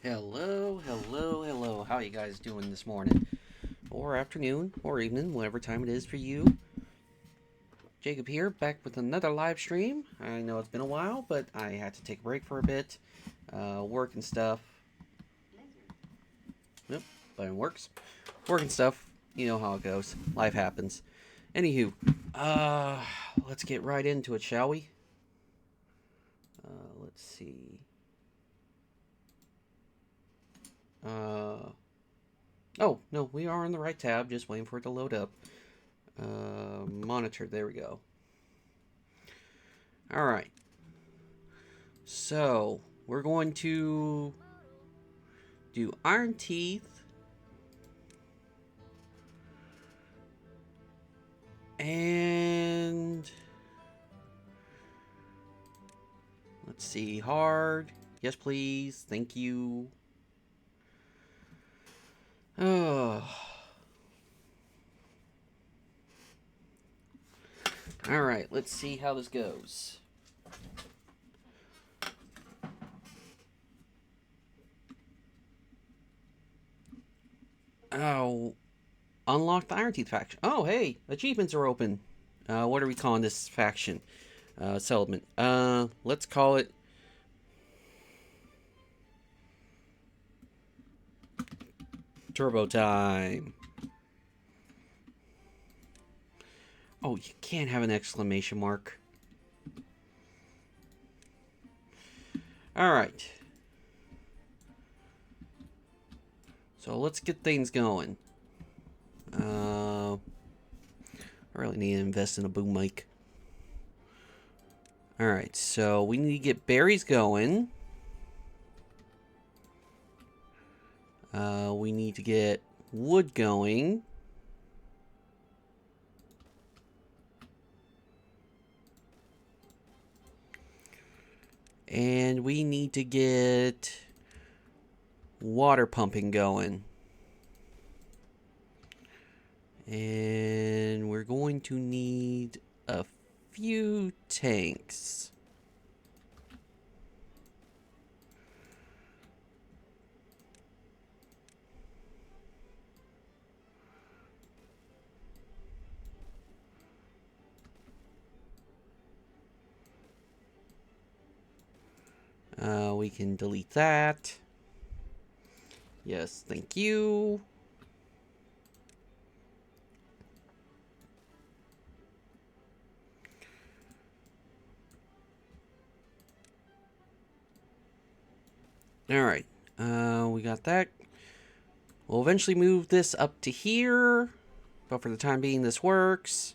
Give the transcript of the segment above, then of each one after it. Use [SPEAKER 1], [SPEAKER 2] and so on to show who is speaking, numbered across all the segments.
[SPEAKER 1] Hello, hello, hello. How are you guys doing this morning? Or afternoon, or evening, whatever time it is for you. Jacob here, back with another live stream. I know it's been a while, but I had to take a break for a bit. Work and stuff. Yep, but it works. Work and stuff. You know how it goes. Life happens. Anywho, uh, let's get right into it, shall we? Let's see. Oh, no, we are on the right tab, just waiting for it to load up. Monitor, there we go. Alright. So, we're going to do Ironteeth. And let's see, hard. Yes, please. Thank you. Oh. Alright, let's see how this goes. Oh, unlock the Ironteeth faction. Oh, hey, achievements are open. What are we calling this faction? Settlement. Let's call it Turbo Time. Oh, you can't have an exclamation mark. Alright. So let's get things going. I really need to invest in a boom mic. Alright, so we need to get berries going. We need to get wood going. And we need to get water pumping going. And we're going to need a few tanks. We can delete that. Yes, thank you. Alright, we got that. We'll eventually move this up to here, but for the time being this works.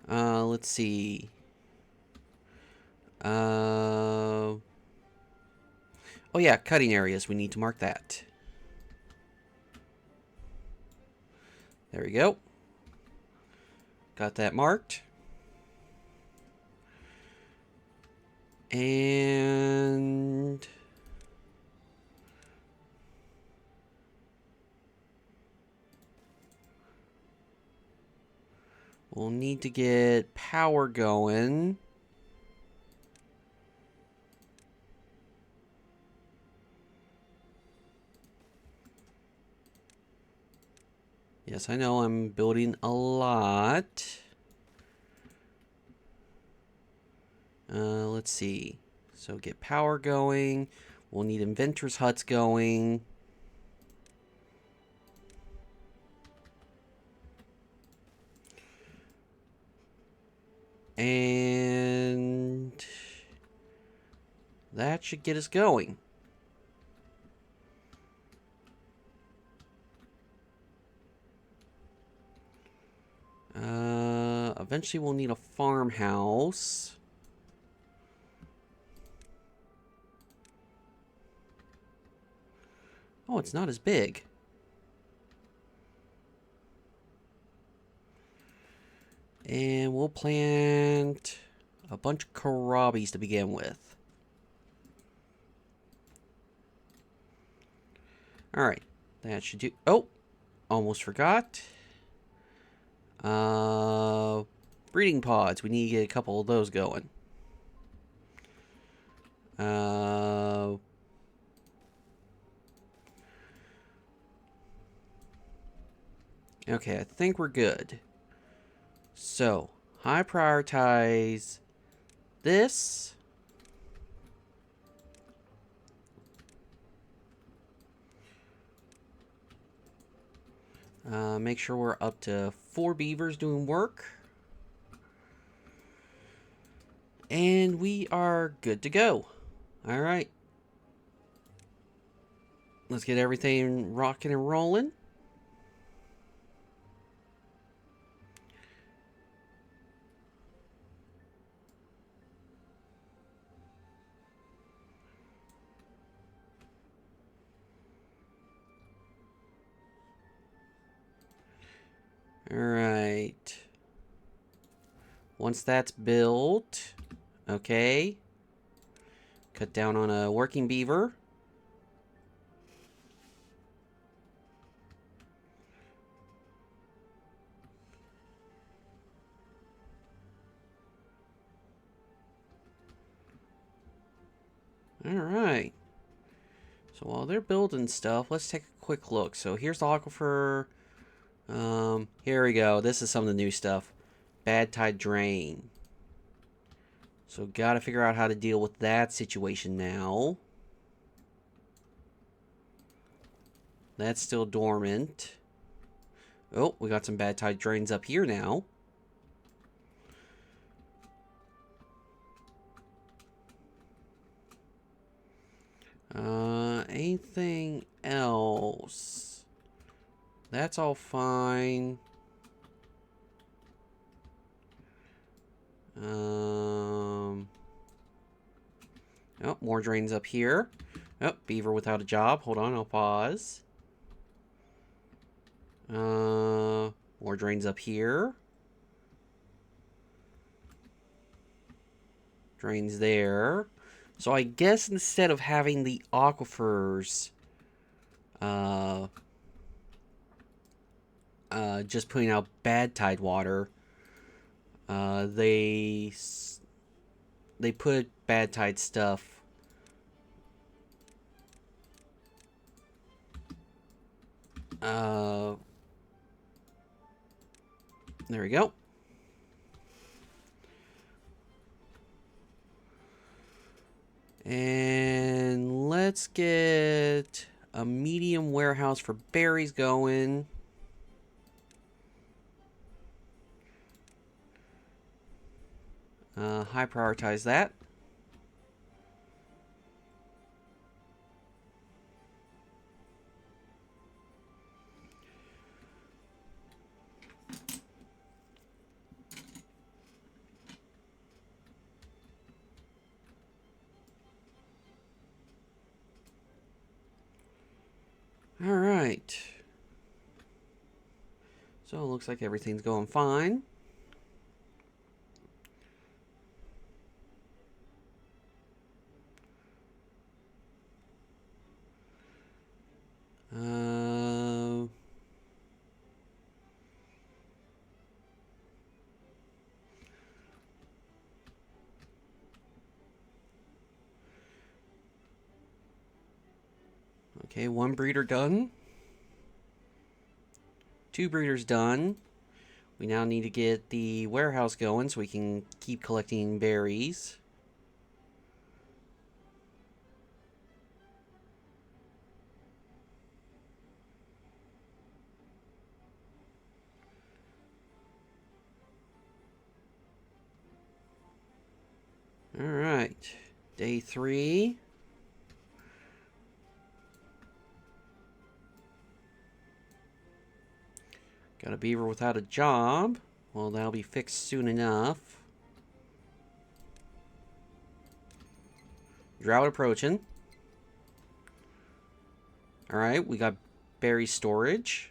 [SPEAKER 1] Let's see. Oh yeah, cutting areas, we need to mark that. There we go. Got that marked. And we'll need to get power going. Yes, I know I'm building a lot. Let's see. So get power going. We'll need inventors' huts going. And that should get us going. Eventually we'll need a farmhouse. Oh, it's not as big. And we'll plant a bunch of kohlrabies to begin with. Alright, that should do. Oh, almost forgot. Breeding pods. We need to get a couple of those going. Okay, I think we're good. So, high prioritize this. Make sure we're up to 4 beavers doing work. And we are good to go. Alright. Let's get everything rocking and rolling. Alright. Once that's built, okay. Cut down on a working beaver. Alright. So while they're building stuff, let's take a quick look. So here's the aquifer. Here we go. This is some of the new stuff. Bad tide drain. So gotta figure out how to deal with that situation now. That's still dormant. Oh, we got some bad tide drains up here now. Anything else? That's all fine. Oh, more drains up here. Oh, beaver without a job. Hold on, I'll pause. More drains up here. Drains there. So I guess instead of having the aquifers, just putting out bad tide water, they put bad tide stuff. There we go. And let's get a medium warehouse for berries going. High prioritize that. All right. So it looks like everything's going fine. Okay, 1 breeder done. 2 breeders done. We now need to get the warehouse going so we can keep collecting berries. All right, day 3. Got a beaver without a job. Well, that'll be fixed soon enough. Drought approaching. Alright, we got berry storage.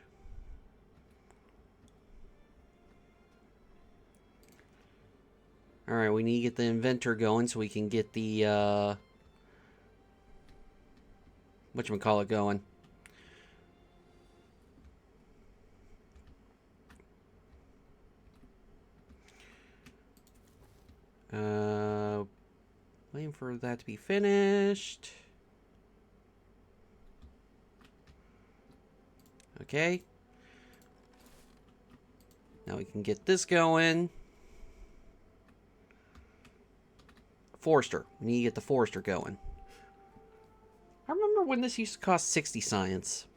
[SPEAKER 1] Alright, we need to get the inventor going so we can get the, whatchamacallit going. Waiting for that to be finished. Okay. Now we can get this going. Forester. We need to get the Forester going. I remember when this used to cost 60 science.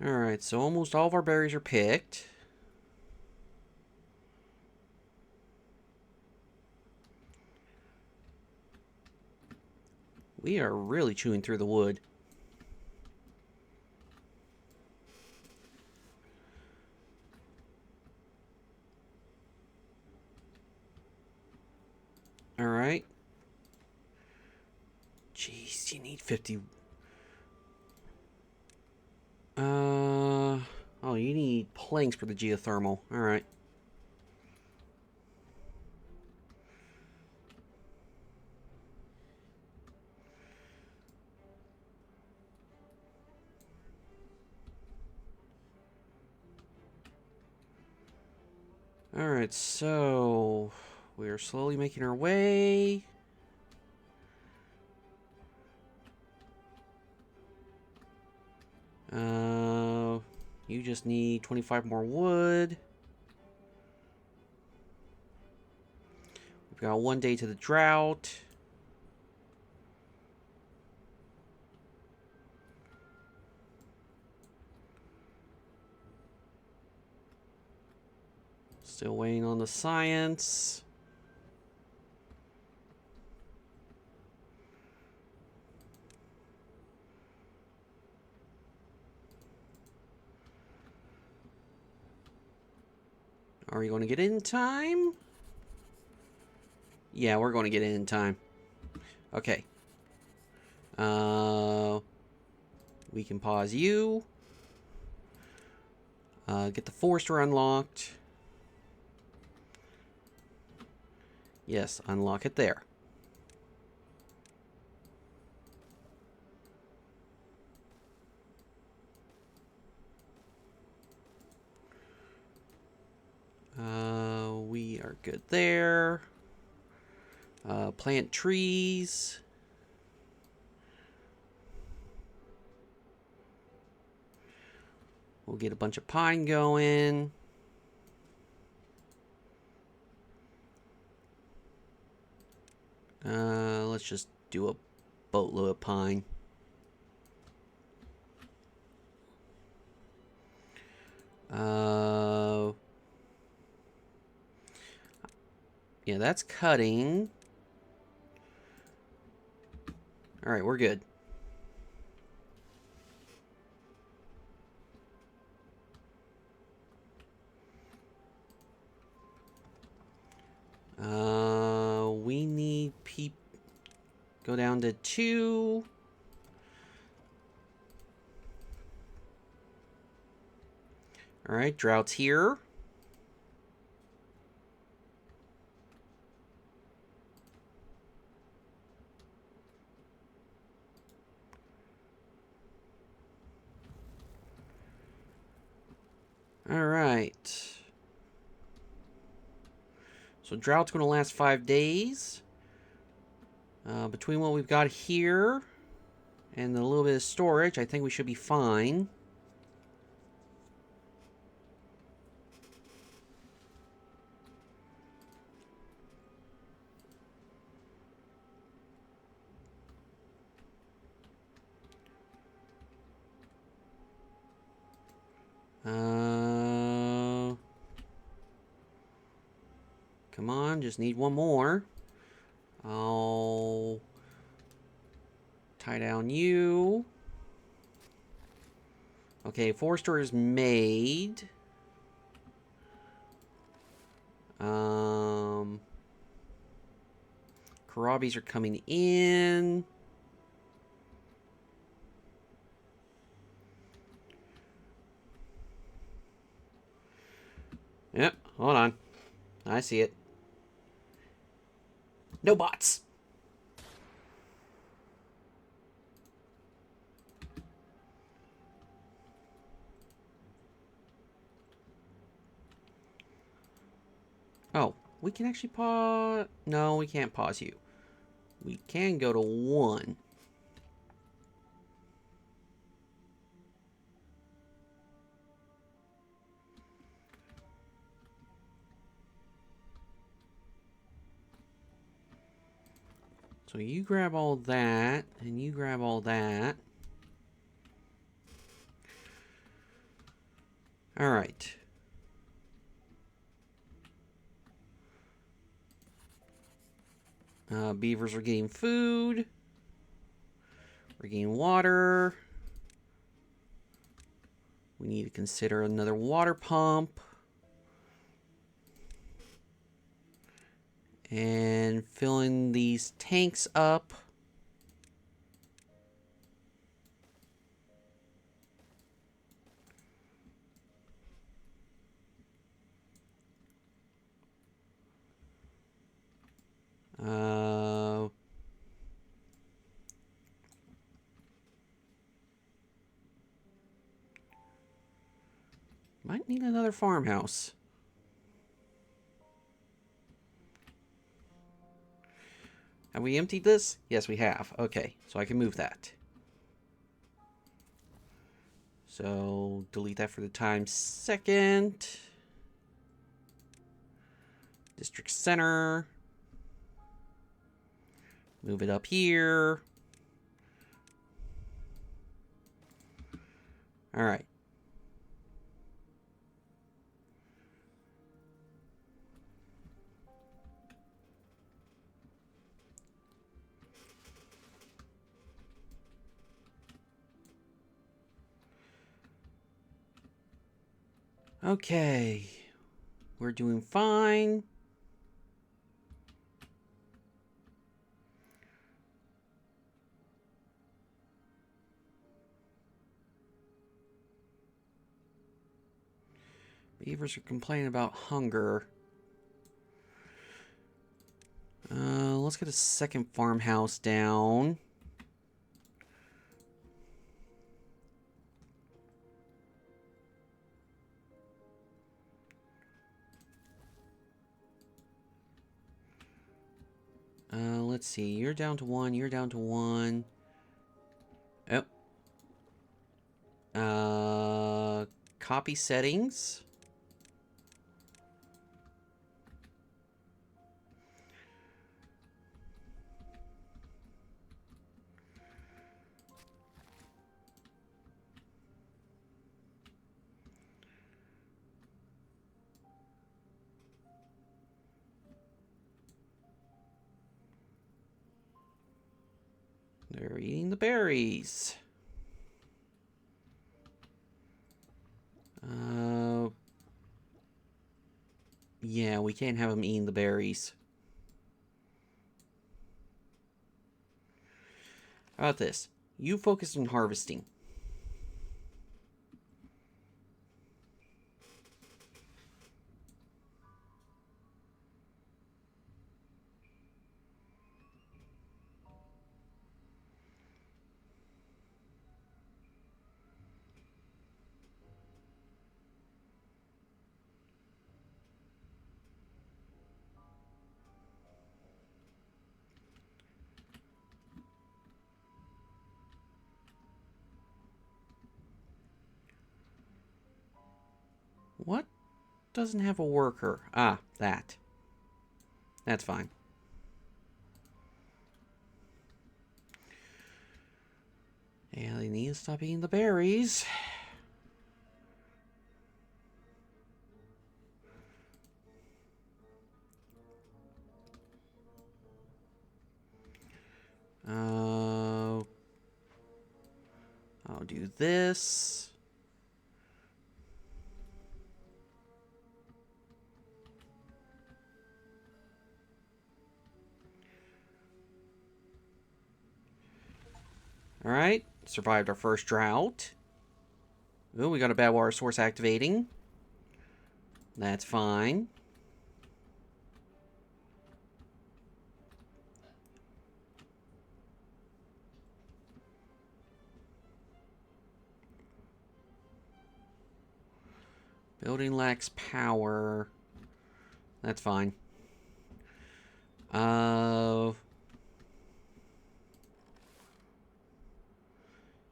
[SPEAKER 1] Alright, so almost all of our berries are picked. We are really chewing through the wood. Alright. Jeez, you need 50... Oh, you need planks for the geothermal. Alright. Alright, so... we are slowly making our way. You just need 25 more wood. We've got 1 day to the drought. Still waiting on the science. Are we going to get in time? Yeah, we're going to get in time. Okay. We can pause you. Get the Forester unlocked. Yes, unlock it there. We are good there. Plant trees. We'll get a bunch of pine going. Let's just do a boatload of pine. Yeah, that's cutting. Alright, we're good. We need go down to 2. Alright, droughts here. Alright. So drought's going to last 5 days. Between what we've got here and a little bit of storage, I think we should be fine. Come on, just need one more. I'll tie down you. Okay, Forester is made. Karabis are coming in. Yep, hold on. I see it. No bots. Oh. We can actually pause. No, we can't pause you. We can go to 1. So you grab all that, and you grab all that. All right. Beavers are getting food. We're getting water. We need to consider another water pump. And filling these tanks up. Might need another farmhouse. Have we emptied this? Yes, we have. Okay, so I can move that. So, delete that for the time second. District center. Move it up here. All right. Okay. We're doing fine. Beavers are complaining about hunger. Let's get a second farmhouse down. Let's see. You're down to 1. You're down to 1. Oh. Copy settings. They're eating the berries. Yeah, we can't have them eating the berries. How about this? You focus on harvesting. What doesn't have a worker? Ah, that. That's fine. Yeah, they need to stop eating the berries. I'll do this. Alright, survived our first drought. Oh, we got a bad water source activating. That's fine. Building lacks power. That's fine.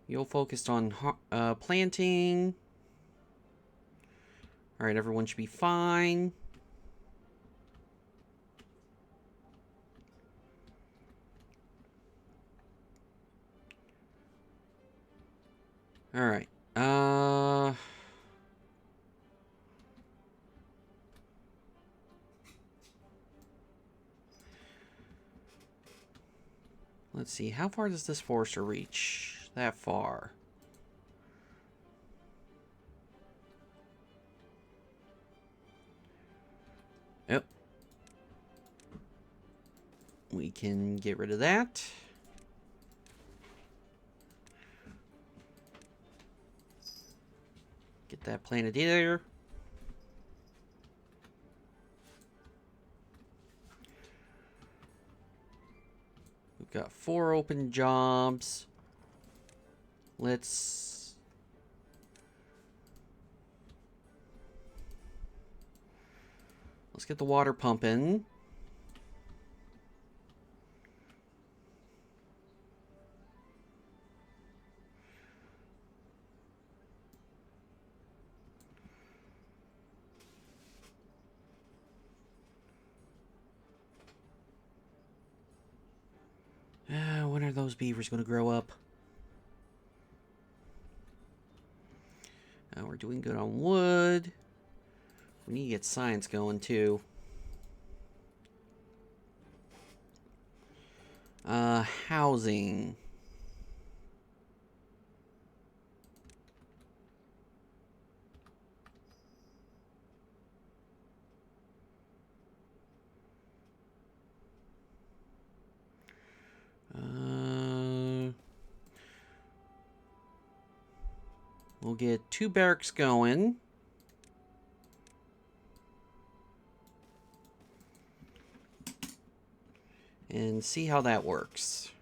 [SPEAKER 1] You'll focus on planting. Alright, everyone should be fine. Alright. Let's see. How far does this forester reach? That far. Yep. We can get rid of that. Get that planted there. We've got 4 open jobs. Let's get the water pumping. When are those beavers going to grow up? We're doing good on wood. We need to get science going, too. Housing. We'll get 2 barracks going. And see how that works.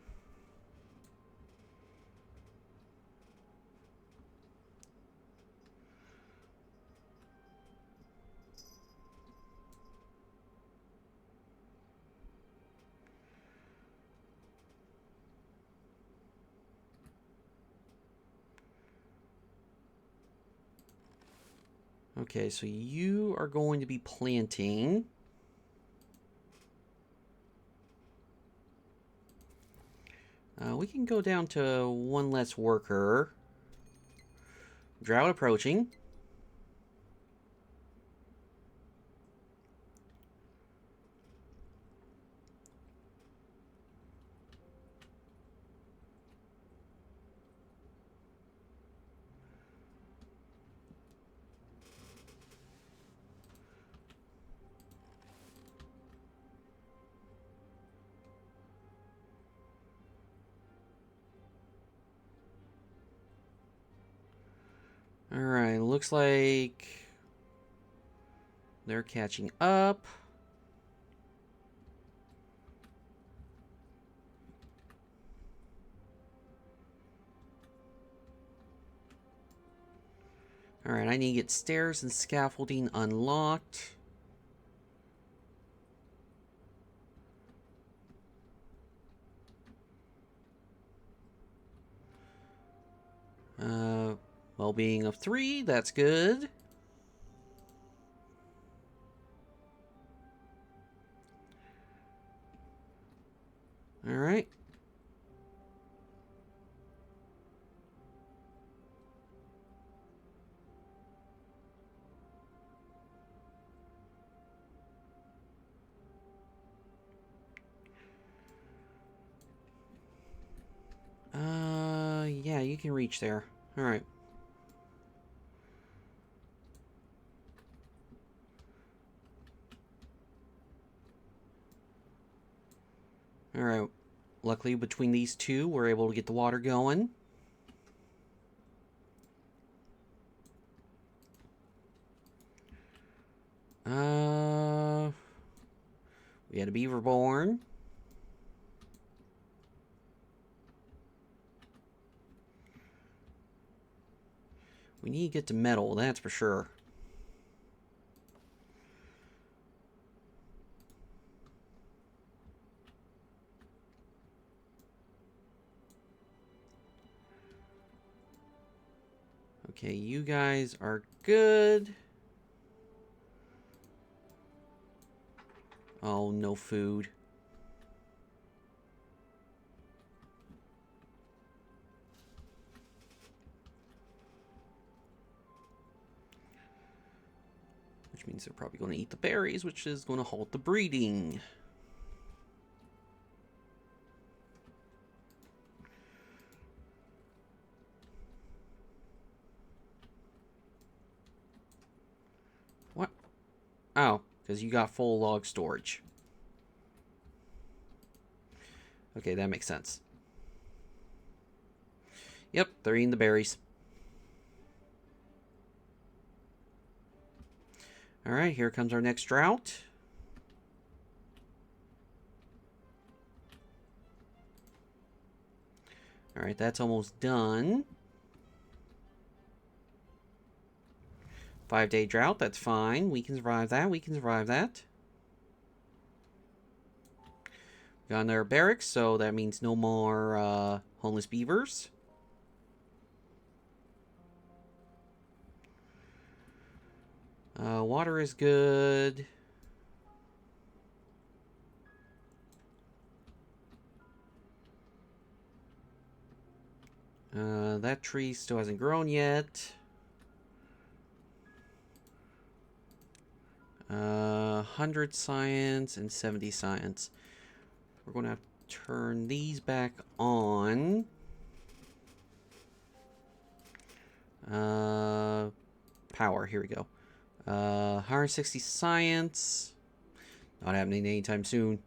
[SPEAKER 1] Okay, so you are going to be planting. We can go down to 1 less worker. Drought approaching. Alright, looks like they're catching up. Alright, I need to get stairs and scaffolding unlocked. Well-being of 3, that's good. Alright. Yeah, you can reach there. Alright. Alright. Luckily, between these 2, we're able to get the water going. We had a beaver born. We need to get to metal, that's for sure. Okay, you guys are good. Oh, no food. Which means they're probably going to eat the berries, which is going to halt the breeding. What? Oh, because you got full log storage. Okay, that makes sense. Yep, they're eating the berries. Alright, here comes our next drought. Alright, that's almost done. 5-day drought, that's fine. We can survive that. We can survive that. Got another barracks, so that means no more homeless beavers. Water is good. That tree still hasn't grown yet. 100 science and 70 science. We're going to have to turn these back on. Power, here we go. 160 science. Not happening anytime soon.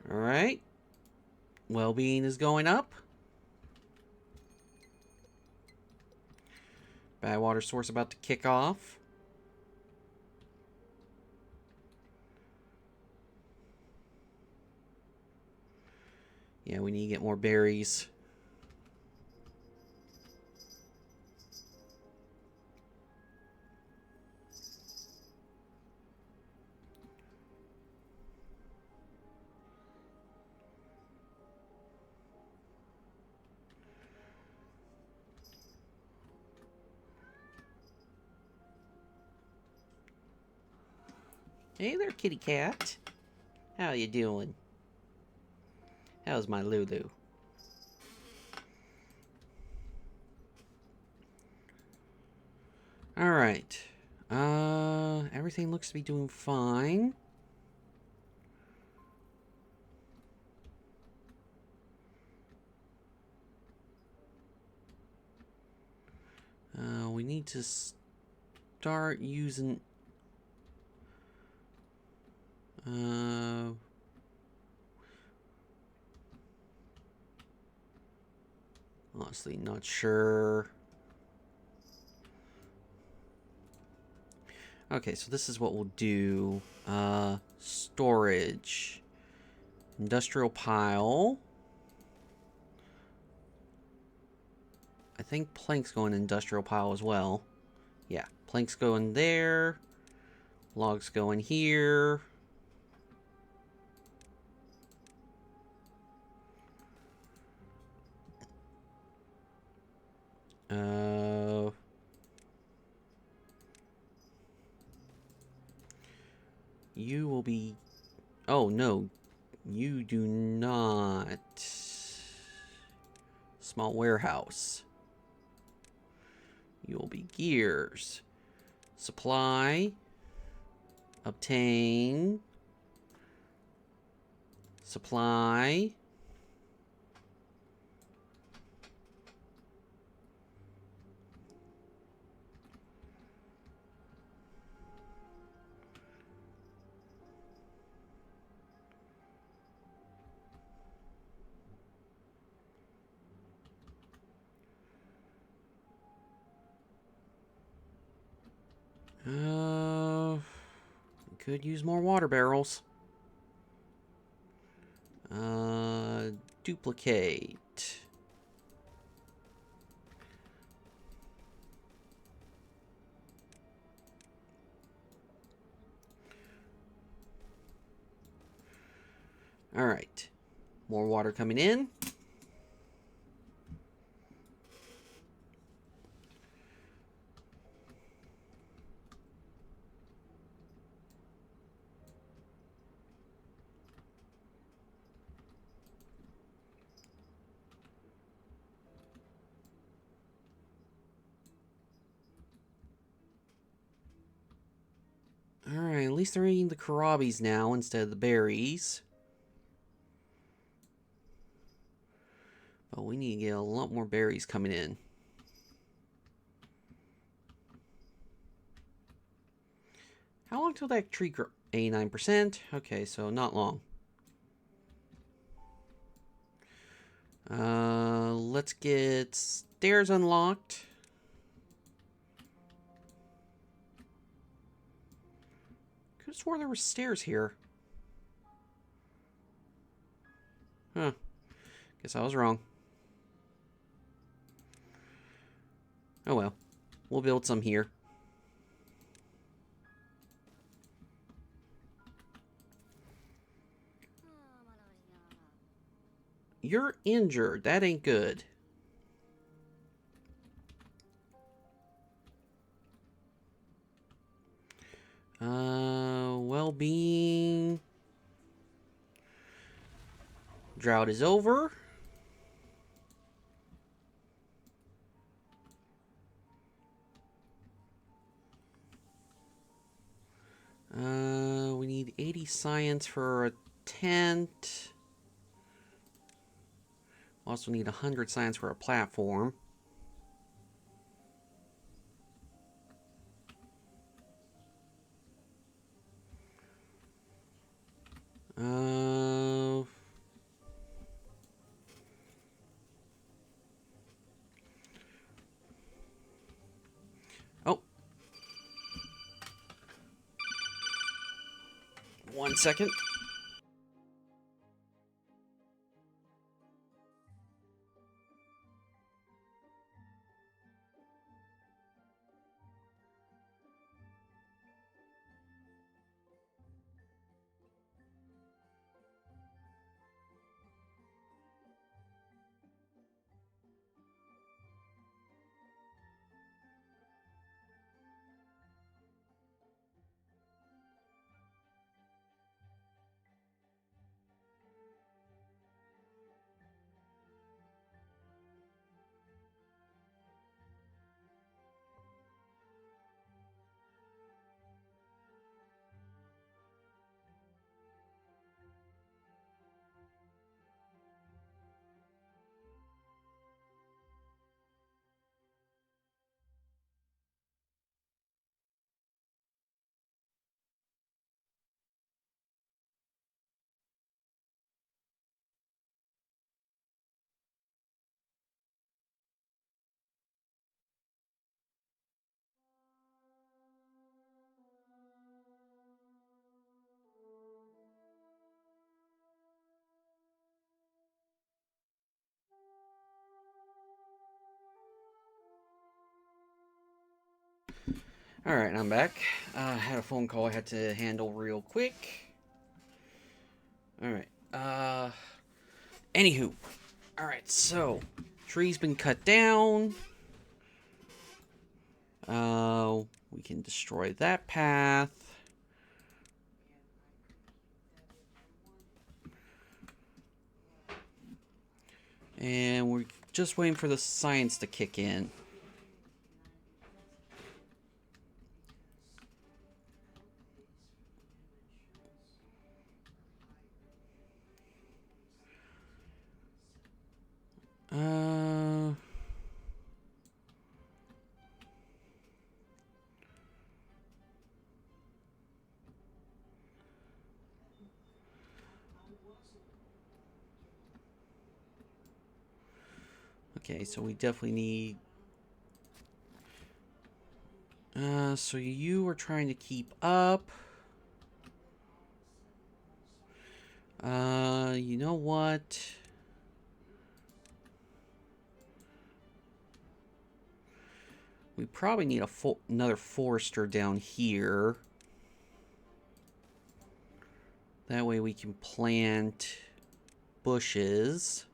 [SPEAKER 1] Alright. Well-being is going up. Bad water source about to kick off. Yeah, we need to get more berries. Hey there, kitty cat. How you doing? How's my Lulu? Alright. Everything looks to be doing fine. We need to start using... honestly, not sure. Okay, so this is what we'll do. Storage. Industrial pile. I think planks go in industrial pile as well. Yeah, planks go in there. Logs go in here. You will be... oh, no. You do not. Small warehouse. You will be gears. Supply. Obtain. Supply. Could use more water barrels. Duplicate. Alright. More water coming in. Alright, at least they're eating the kohlrabies now instead of the berries. But we need to get a lot more berries coming in. How long till that tree grow? 89%. Okay, so not long. Let's get stairs unlocked. Could have swore there were stairs here. Huh. Guess I was wrong. Oh well. We'll build some here. You're injured. That ain't good. Well-being. Drought is over. We need 80 science for a tent. Also need 100 science for a platform. Oh. 1 second. Alright, I'm back. I had a phone call I had to handle real quick. Alright, anywho. Alright, so, tree's been cut down. We can destroy that path. And we're just waiting for the science to kick in. Okay, so we definitely need... so you are trying to keep up. You know what? We probably need another forester down here. That way we can plant bushes.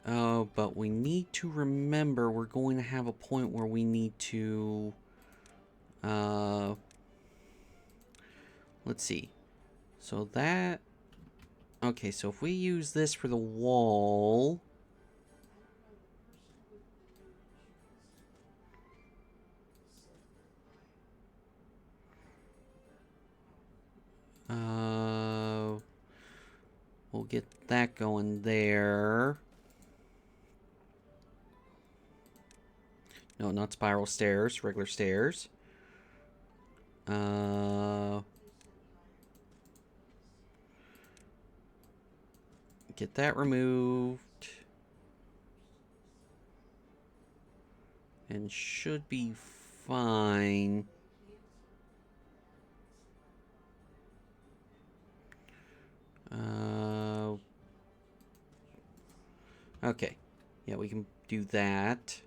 [SPEAKER 1] Oh, but we need to remember we're going to have a point where we need to... let's see. So that... Okay, so if we use this for the wall... we'll get that going there. No, not spiral stairs, regular stairs. Get that removed. And should be fine. Okay. Yeah, we can do that.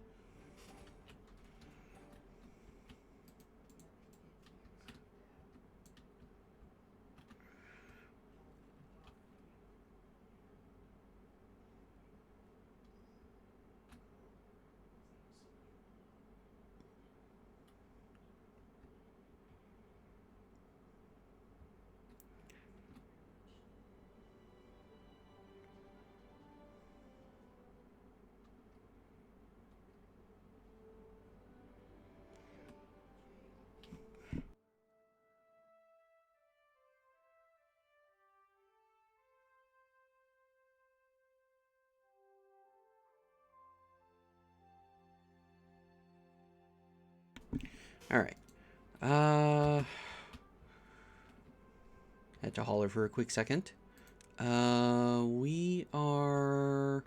[SPEAKER 1] Alright. Had to holler for a quick second. We are...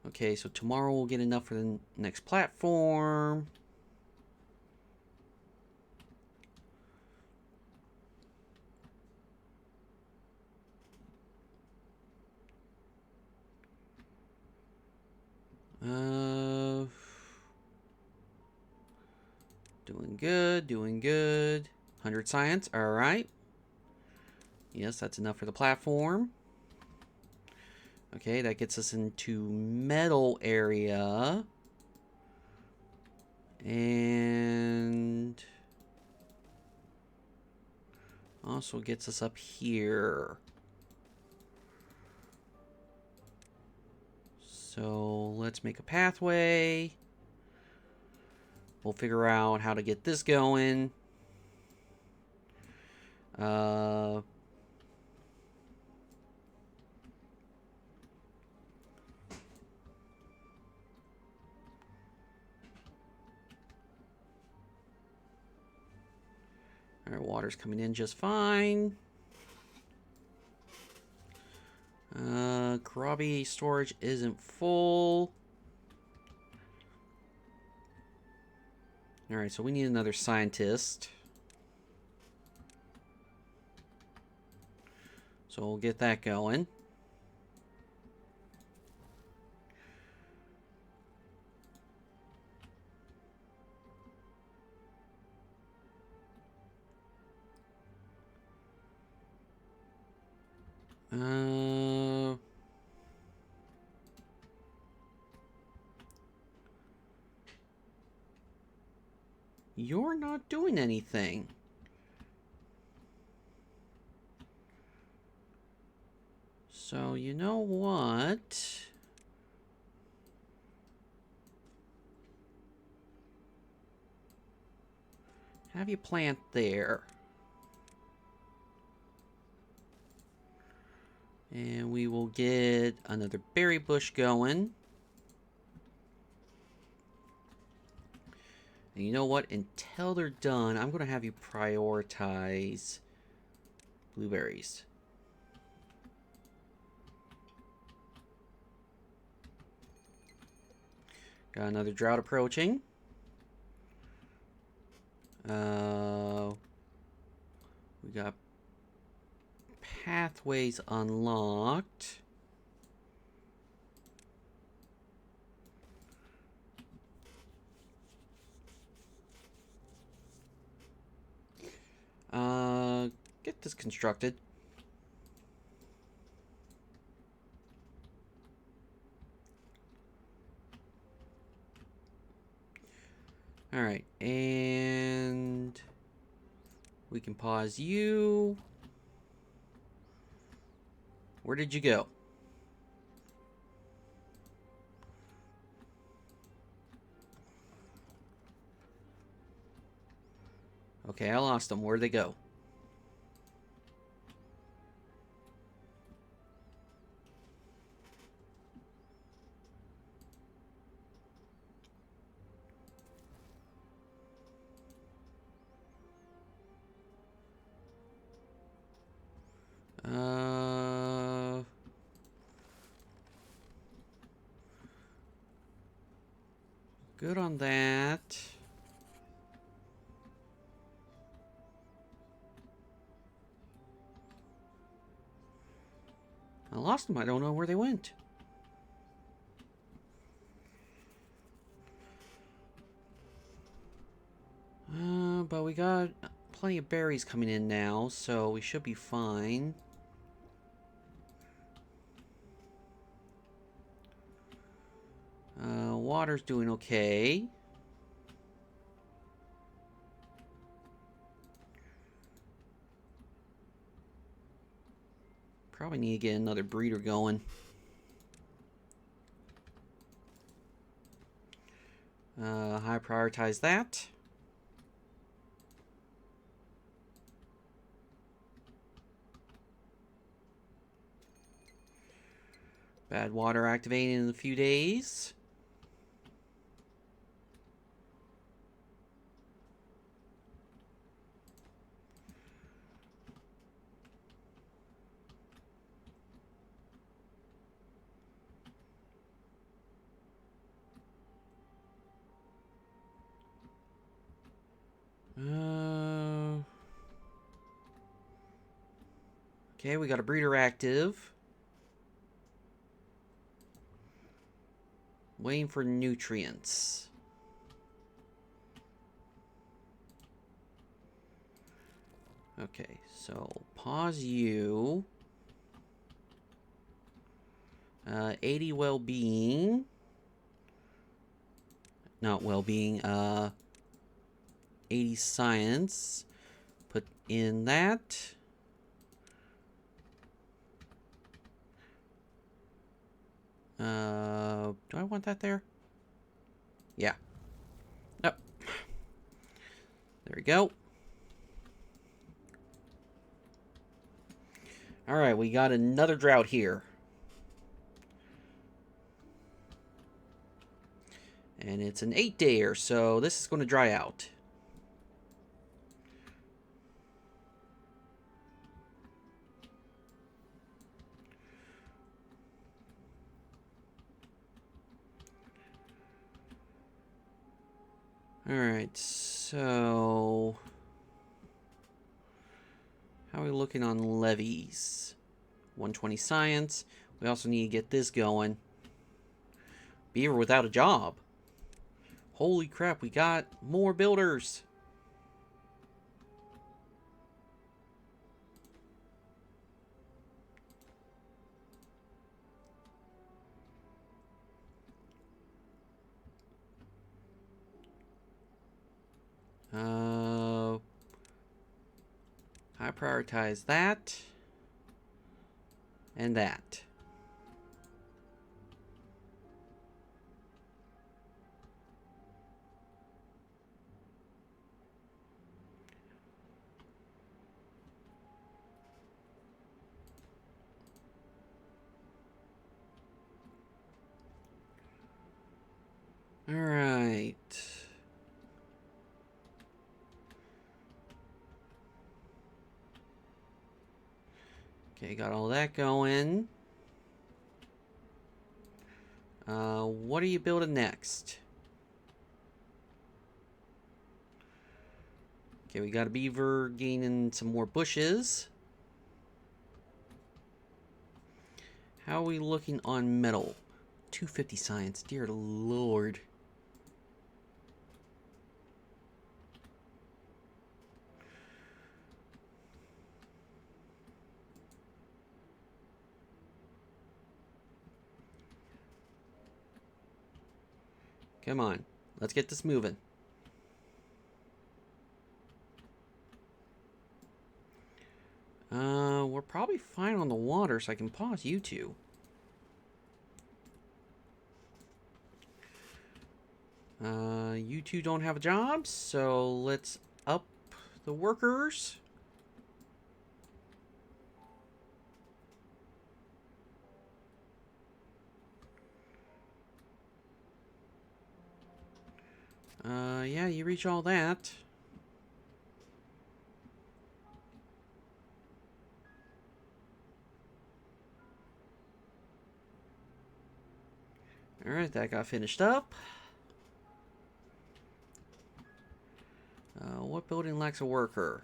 [SPEAKER 1] Okay, so tomorrow we'll get enough for the next platform. Doing good, doing good. 100 science, alright. Yes, that's enough for the platform. Okay, that gets us into metal area. And also gets us up here. So let's make a pathway. We'll figure out how to get this going. Our water's coming in just fine. Karabi storage isn't full. Alright, so we need another scientist. So we'll get that going. You're not doing anything. So, you know what? Have you plant there. And we will get another berry bush going. And you know what? Until they're done, I'm going to have you prioritize blueberries. Got another drought approaching. We got pathways unlocked. this constructed. Alright, and we can pause you. Where did you go? Okay, I lost them. Where'd they go? Good on that. I lost them. I don't know where they went. But we got plenty of berries coming in now, so we should be fine. Water's doing okay. Probably need to get another breeder going. High prioritize that. Bad water activating in a few days. Okay, we got a breeder active. Waiting for nutrients. Okay, so pause you. 80 well-being. Not well-being, 80 science. Put in that. Do I want that there? Yeah. Oh. There we go. Alright, we got another drought here. And it's an 8-dayer, so this is going to dry out. Alright, so how are we looking on levies? 120 science. We also need to get this going. Beaver without a job. Holy crap, we got more builders. I prioritize that and that. All right. Okay, got all that going. What are you building next? Okay, we got a beaver gaining some more bushes. How are we looking on metal? 250 science, dear lord. Come on. Let's get this moving. We're probably fine on the water, so I can pause you two. You two don't have a job, so let's up the workers. Yeah, you reach all that. Alright, that got finished up. What building lacks a worker?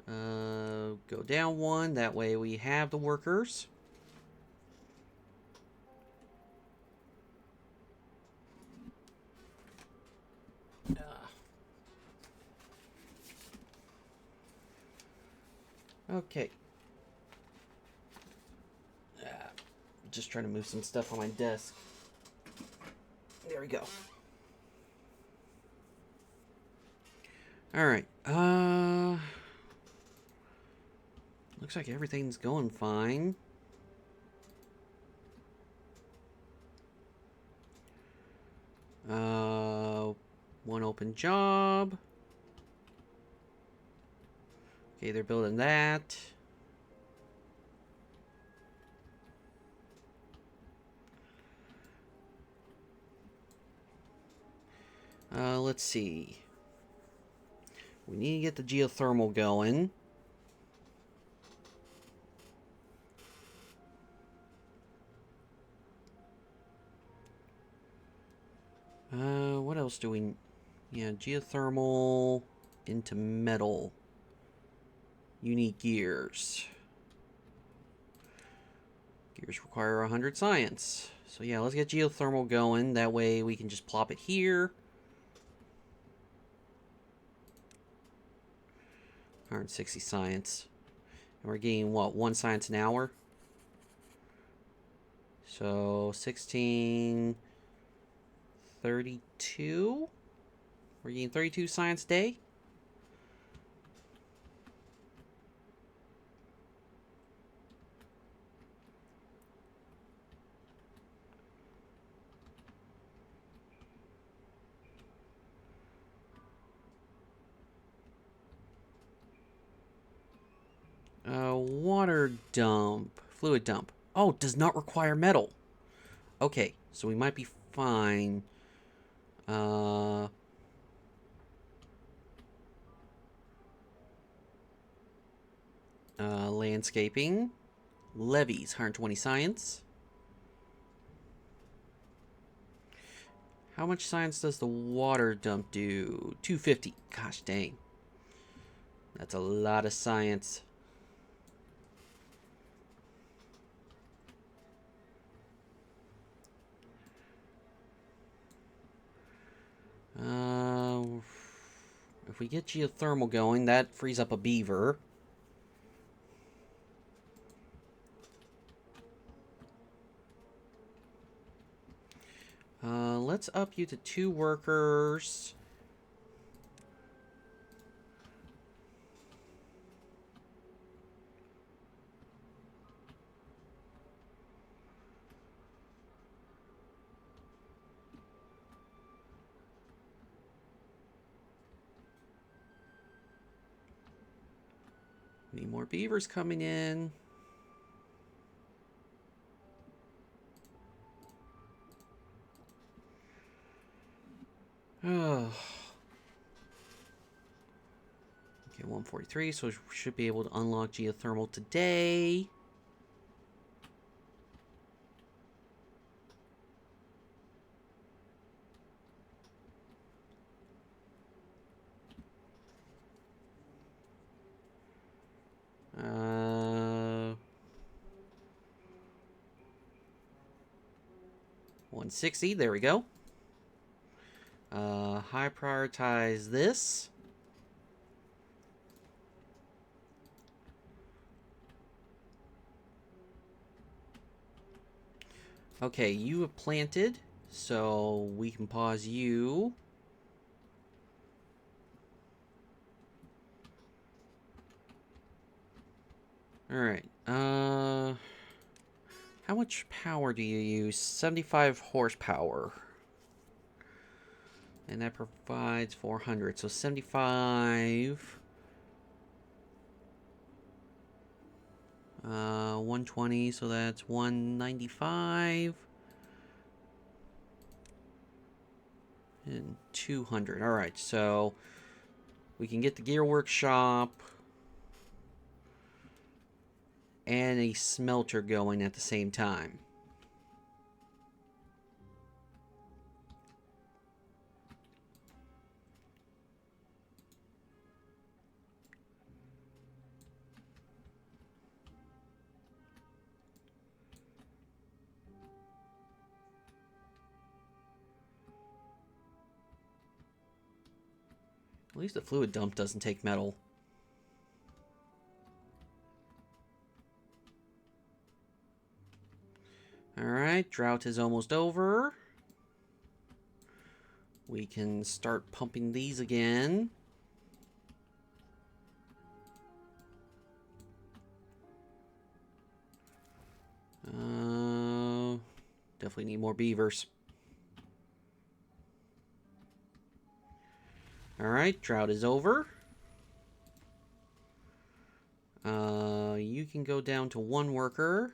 [SPEAKER 1] Go down one, that way we have the workers. Okay. Just trying to move some stuff on my desk. There we go. Alright, looks like everything's going fine. One open job. Okay, they're building that. Let's see. We need to get the geothermal going. What else do we... Yeah, geothermal into metal. You need gears. Gears require 100 science. So yeah, let's get geothermal going. That way we can just plop it here. 160 science. And we're getting, what, 1 science an hour? So, 16... 32? We're getting 32 science a day? Water dump. Fluid dump. Oh, does not require metal. Okay, so we might be fine. Landscaping. Levies, 120 science. How much science does the water dump do? 250. Gosh dang. That's a lot of science. If we get geothermal going, that frees up a beaver. Let's up you to 2 workers. Need more beavers coming in. Oh. Okay, 143, so we should be able to unlock geothermal today. Uh, 160, there we go. High prioritize this. Okay, you have planted, so we can pause you. Alright, how much power do you use? 75 horsepower. And that provides 400, so 75. 120, so that's 195. And 200. Alright, so we can get the gear workshop and a smelter going at the same time. At least the fluid dump doesn't take metal. Alright, drought is almost over. We can start pumping these again. Definitely need more beavers. Alright, drought is over. You can go down to 1 worker.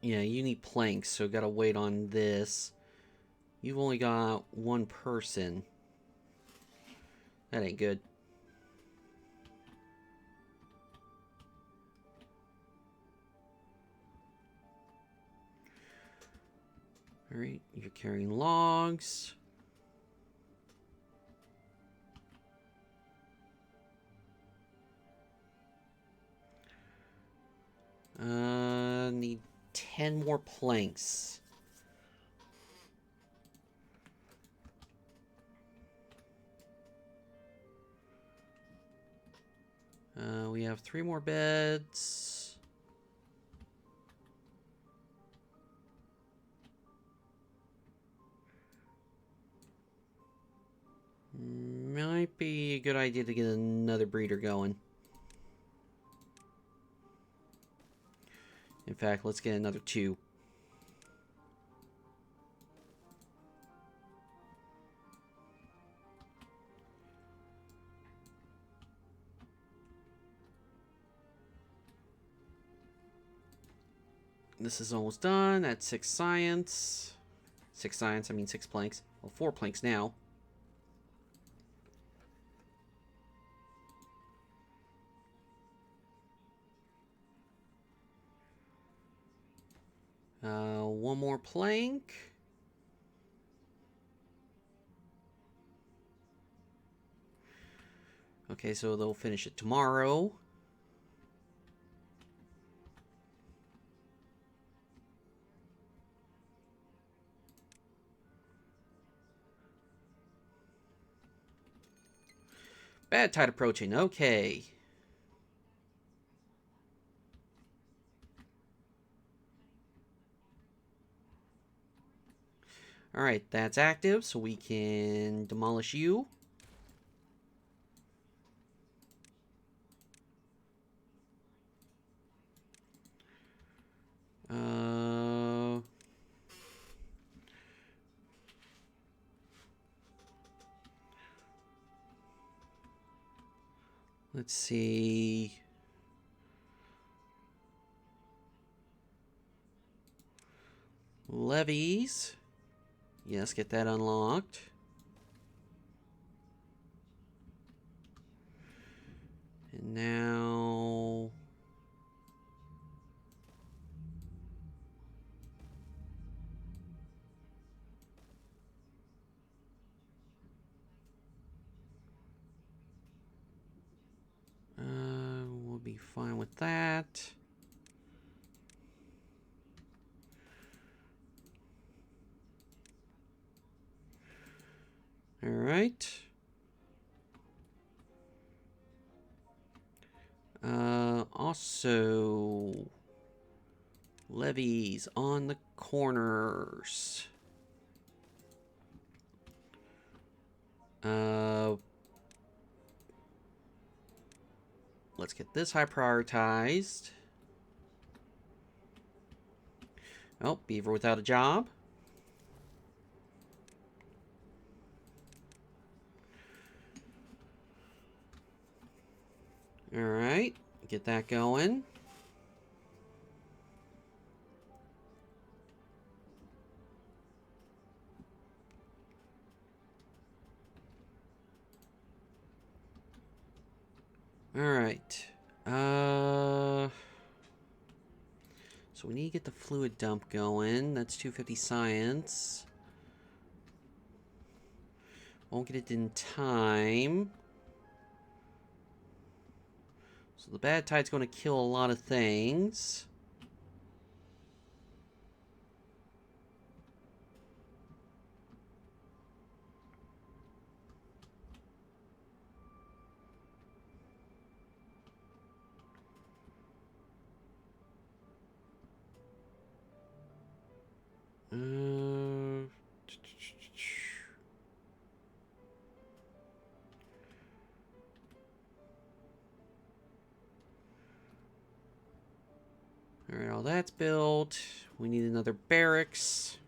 [SPEAKER 1] Yeah, you need planks, so gotta wait on this. You've only got 1 person. That ain't good. Alright, you're carrying logs. Need 10 more planks. We have 3 more beds. Might be a good idea to get another breeder going. In fact, let's get another 2. This is almost done. At 6 science. 6 science, I mean 6 planks. Well, 4 planks now. One more plank. Okay, so they'll finish it tomorrow. Bad tide approaching. Okay. Alright, that's active, so we can demolish you. Let's see. Levies. Yes, get that unlocked. And now... we'll be fine with that. Also, levees on the corners. Let's get this high prioritized. Oh, beaver without a job. Alright, get that going. Alright. So we need to get the fluid dump going. That's 250 science. Won't get it in time. So the bad tide's going to kill a lot of things. Alright, all that's built. We need another barracks.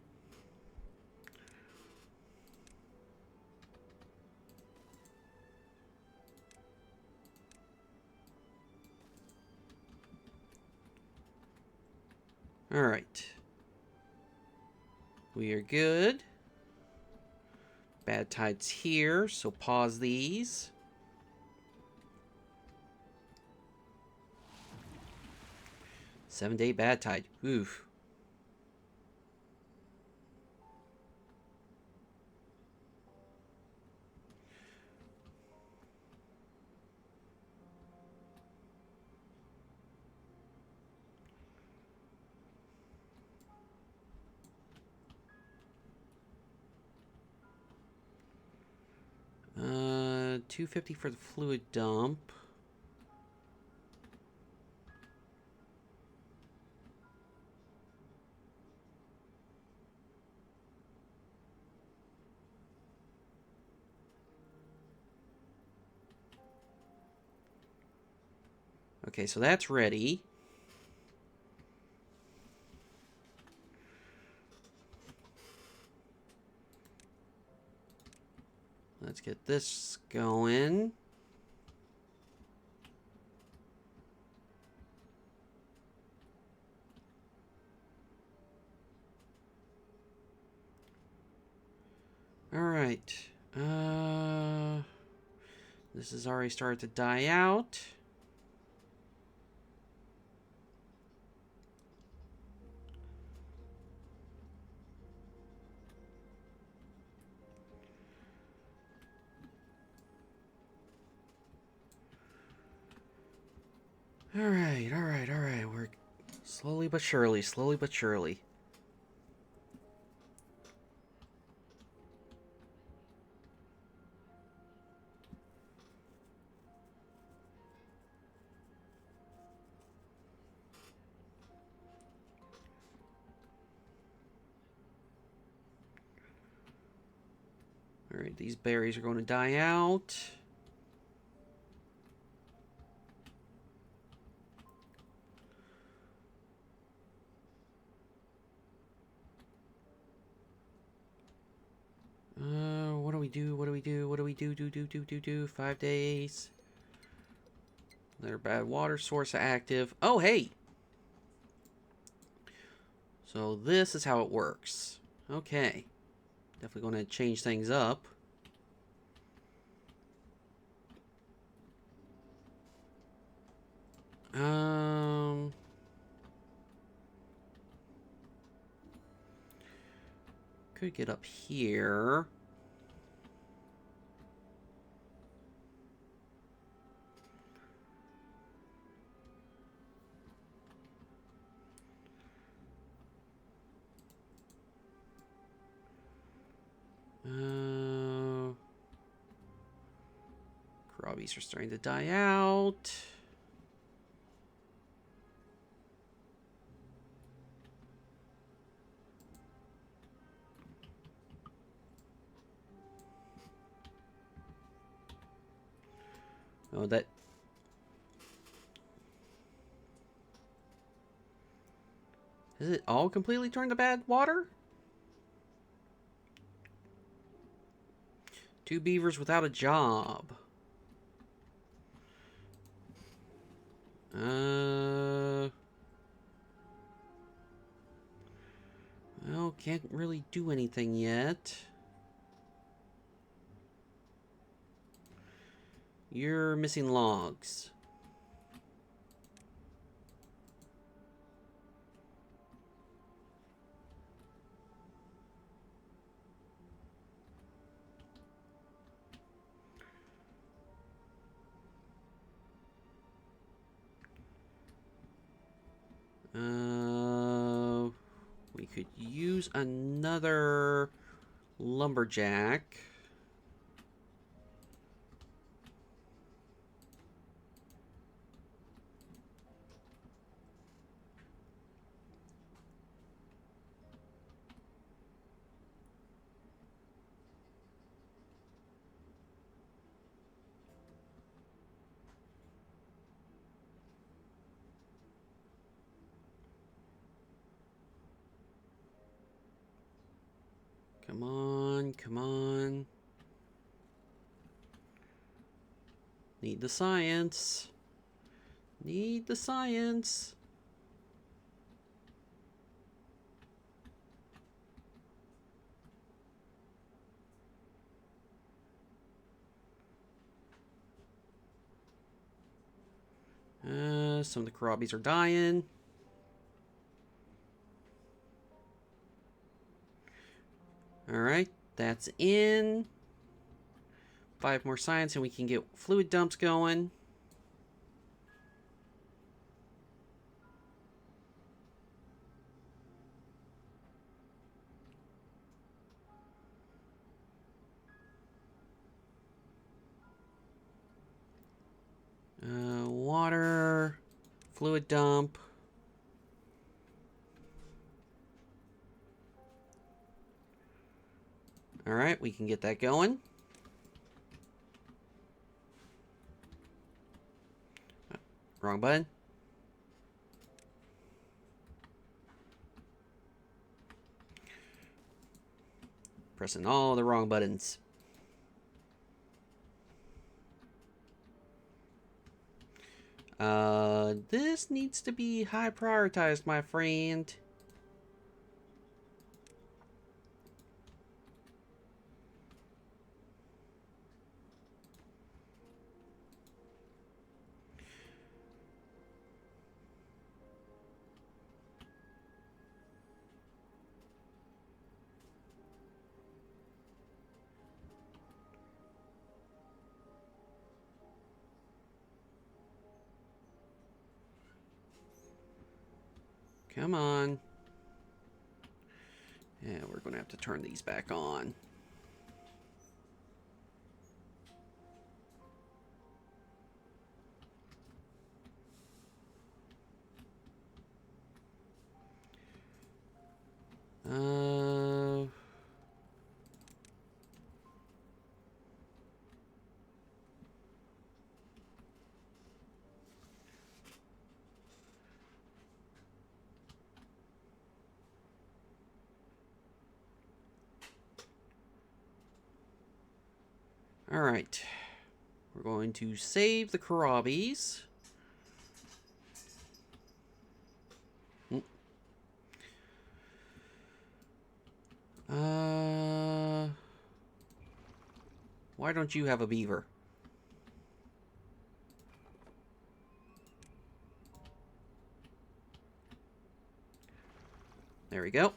[SPEAKER 1] Alright. We are good. Bad tide's here, so pause these. Seven-day bad tide. Oof. $250 for the fluid dump. Okay, so that's ready. Let's get this going. Alright. This has already started to die out. Alright. We're slowly but surely. Alright, these berries are going to die out. What do we do? 5 days. Another bad water source active. Oh, hey! So this is how it works. Okay. Definitely going to change things up. Could get up here. Crabbies are starting to die out. Oh, that... Is it all completely turned to bad water? 2 beavers without a job. Well, can't really do anything yet. You're missing logs. We could use another lumberjack. Come on, come on. Need the science. Need the science. Some of the Karabi's are dying. Alright, that's in. 5 more science and we can get fluid dumps going. Water, fluid dump. Alright, we can get that going. Wrong button. Pressing all the wrong buttons. This needs to be high prioritized, my friend. Come on. Yeah, we're going to have to turn these back on. All right. We're going to save the Karabis. Why don't you have a beaver? There we go.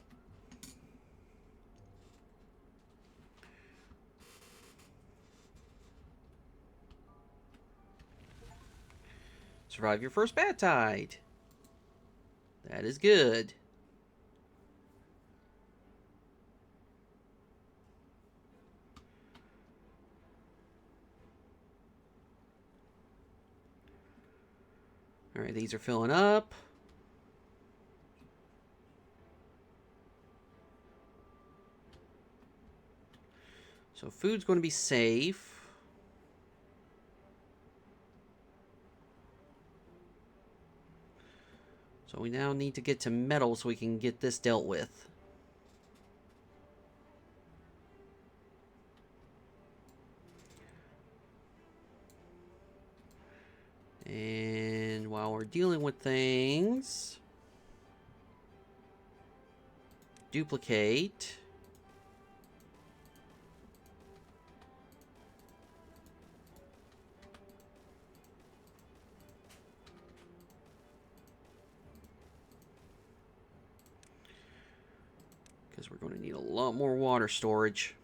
[SPEAKER 1] Survive your first bat tide. That is good. All right, these are filling up. So food's going to be safe. So we now need to get to metal so we can get this dealt with. And while we're dealing with things, duplicate. Because we're going to need a lot more water storage.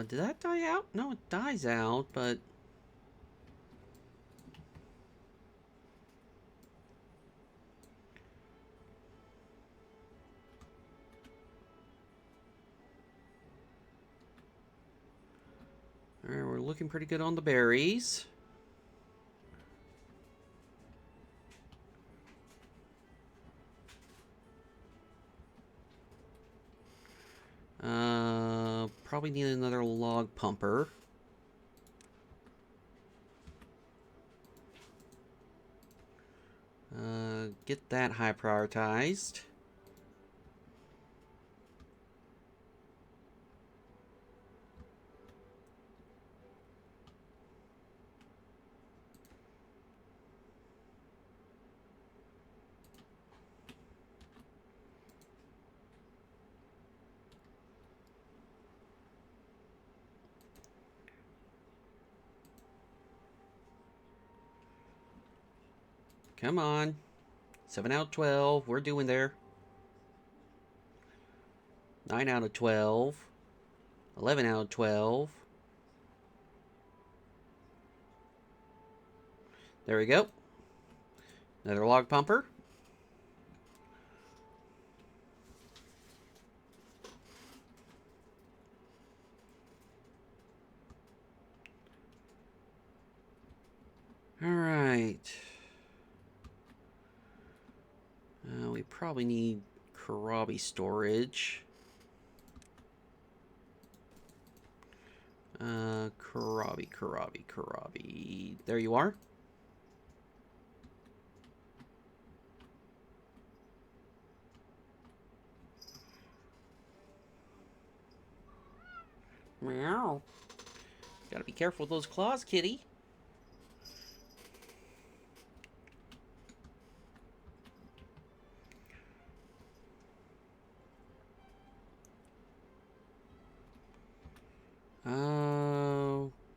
[SPEAKER 1] Did that die out? No, it dies out, but... Alright, we're looking pretty good on the berries. Probably need another log pumper. Get that high prioritized. Come on. 7 out of 12. We're doing there. 9 out of 12. 11 out of 12. There we go. Another log pumper. All right. We probably need Karabi storage. Karabi. There you are. Meow. Gotta be careful with those claws, kitty.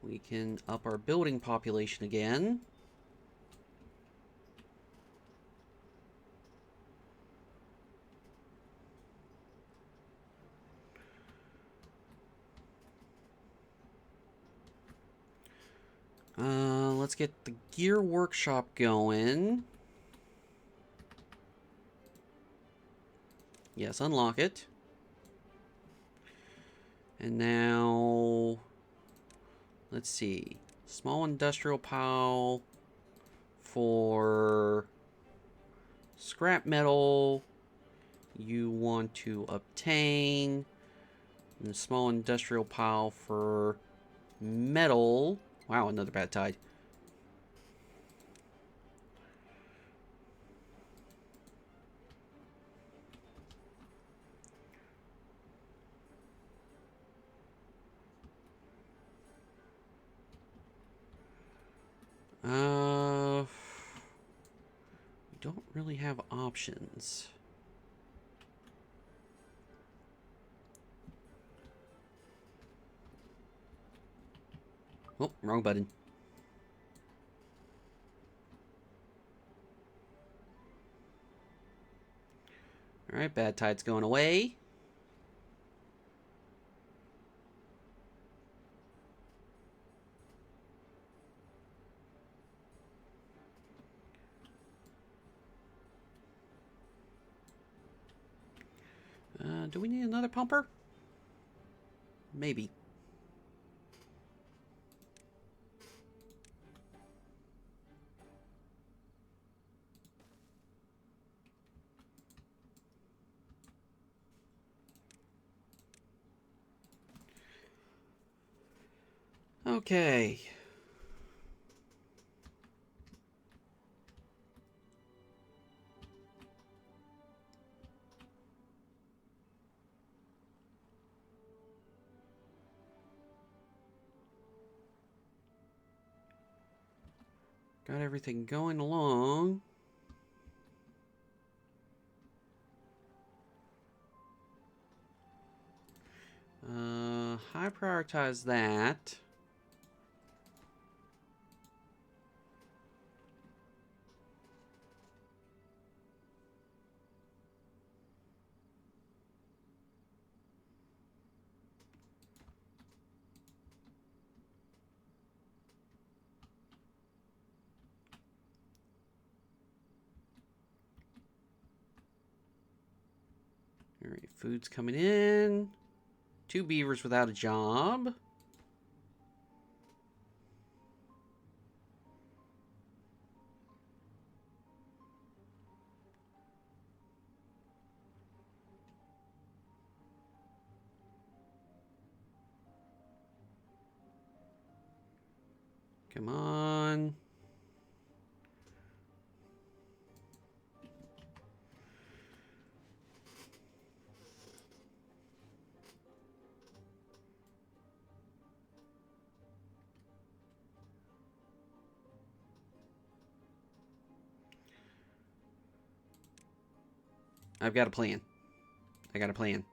[SPEAKER 1] We can up our building population again. Let's get the gear workshop going. Yes, unlock it. And now, let's see. Small industrial pile for scrap metal. You want to obtain a small industrial pile for metal. Wow, another bad tide. We don't really have options. Oh, wrong button. Alright, bad tide's going away. Do we need another pumper? Maybe. Okay. Got everything going along. High prioritize that. All right, food's coming in. 2 beavers without a job. Come on. I've got a plan. I got a plan.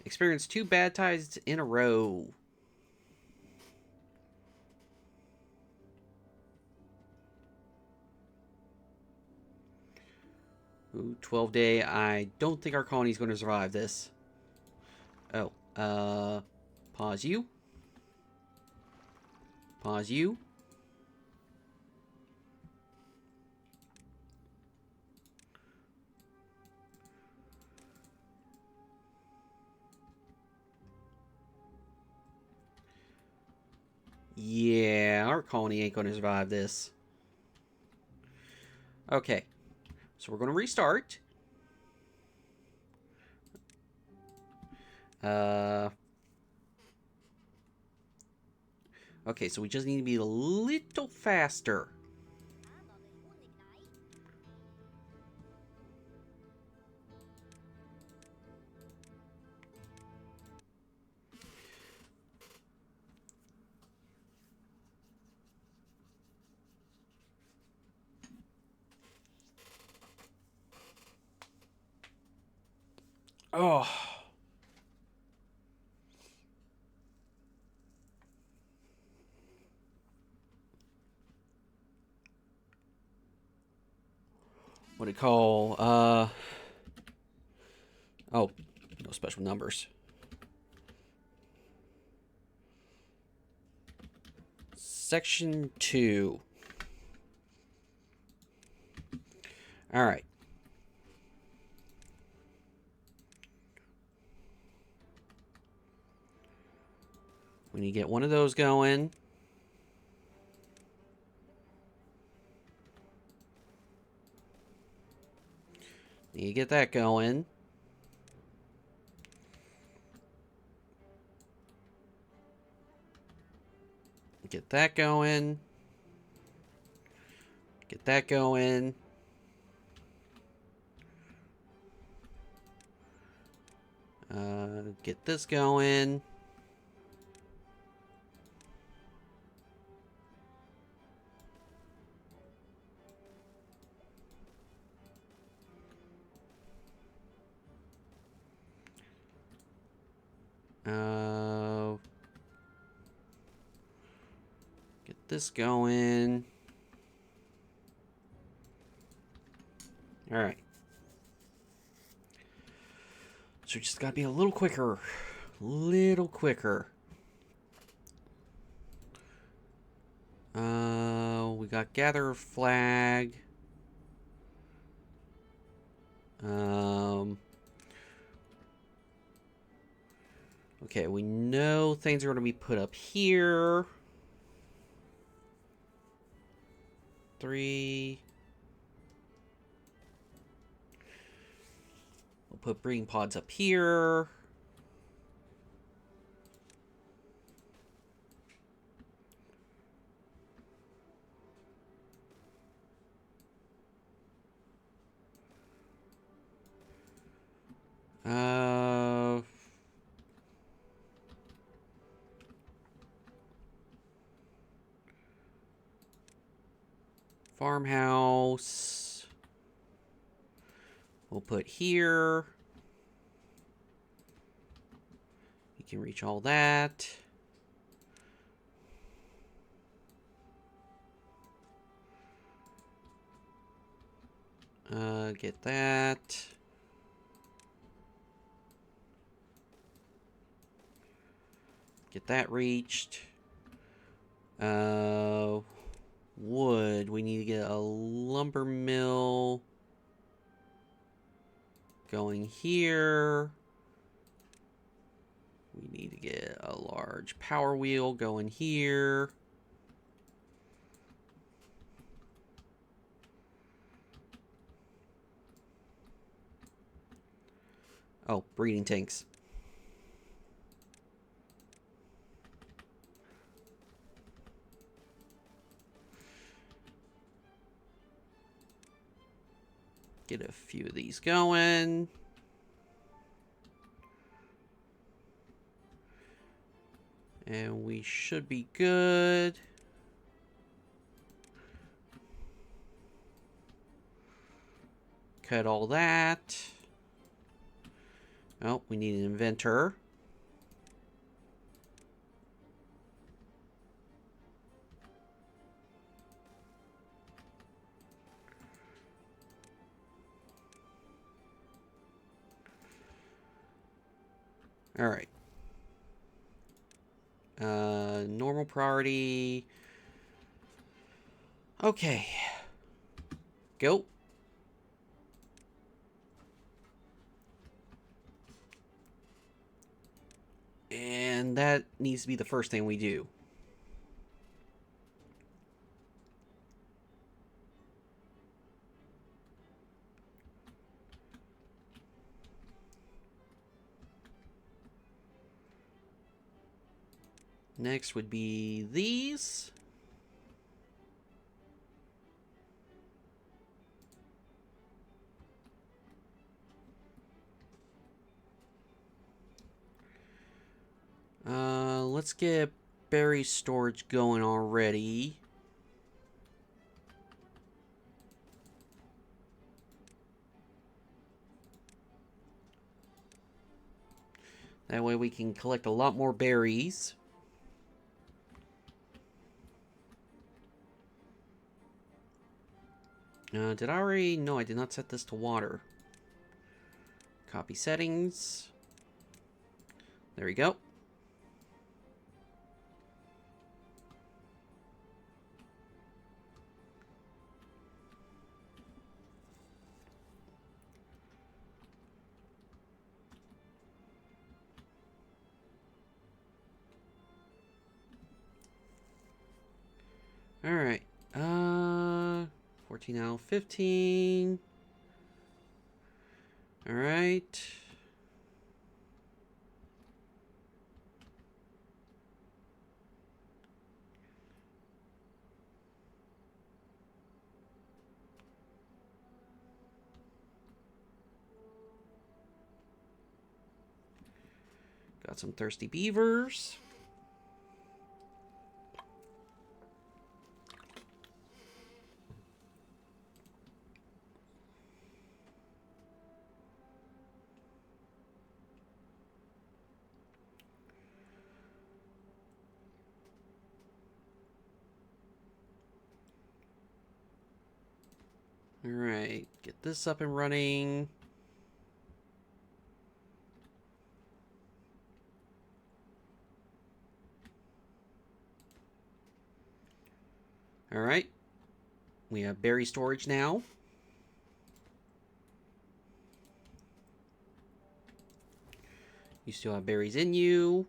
[SPEAKER 1] Experienced 2 bad tides in a row. Ooh, 12-day. I don't think our colony is going to survive this. Oh, pause you. Pause you. Yeah, our colony ain't going to survive this. Okay, so we're going to restart. Okay, so we just need to be a little faster. Oh. What do you call, oh, no special numbers. Section 2. All right. When you get one of those going, you get that going. Get that going. Get that going. Get this going. Get this going. All right. So we just gotta be a little quicker. Little quicker. We got gather flag. Okay, we know things are going to be put up here. 3. We'll put breeding pods up here. Farmhouse. We'll put here. You can reach all that. Get that. Get that reached. Wood. We need to get a lumber mill going here. We need to get a large power wheel going here. Oh, breeding tanks. Get a few of these going. And we should be good. Cut all that. Oh, we need an inventor. All right. Normal priority. Okay. Go. And that needs to be the first thing we do. Next would be these. Let's get berry storage going already. That way we can collect a lot more berries. Did I already? No, I did not set this to water. Copy settings. There we go. All right. 14 out of 15. All right. Got some thirsty beavers. All right, get this up and running. All right, we have berry storage now. You still have berries in you.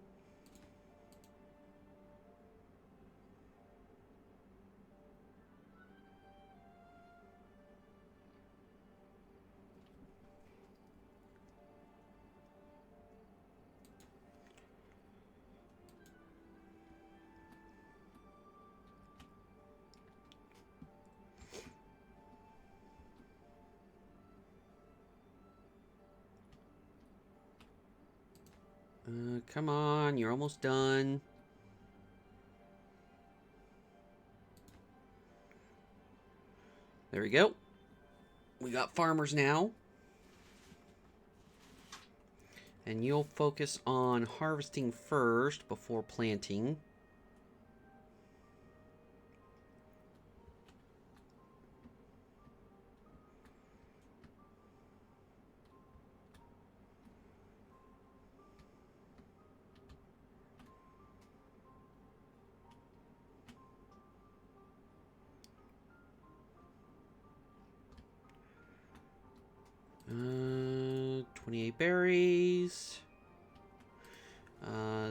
[SPEAKER 1] Come on, you're almost done. There we go. We got farmers now. And you'll focus on harvesting first before planting. Uh, 28 berries.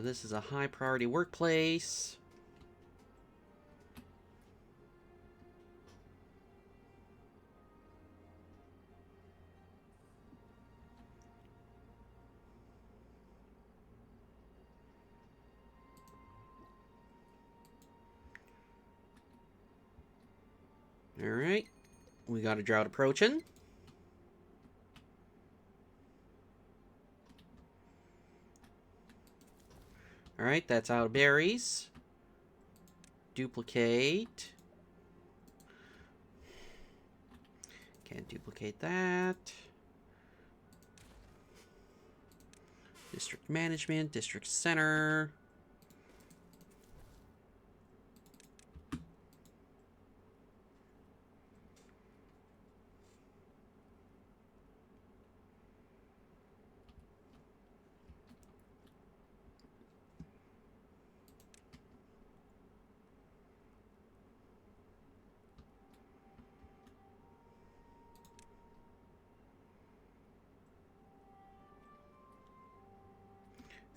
[SPEAKER 1] This is a high priority workplace. Alright. We got a drought approaching. Alright, that's out of berries. Duplicate. Can't duplicate that. District management, district center.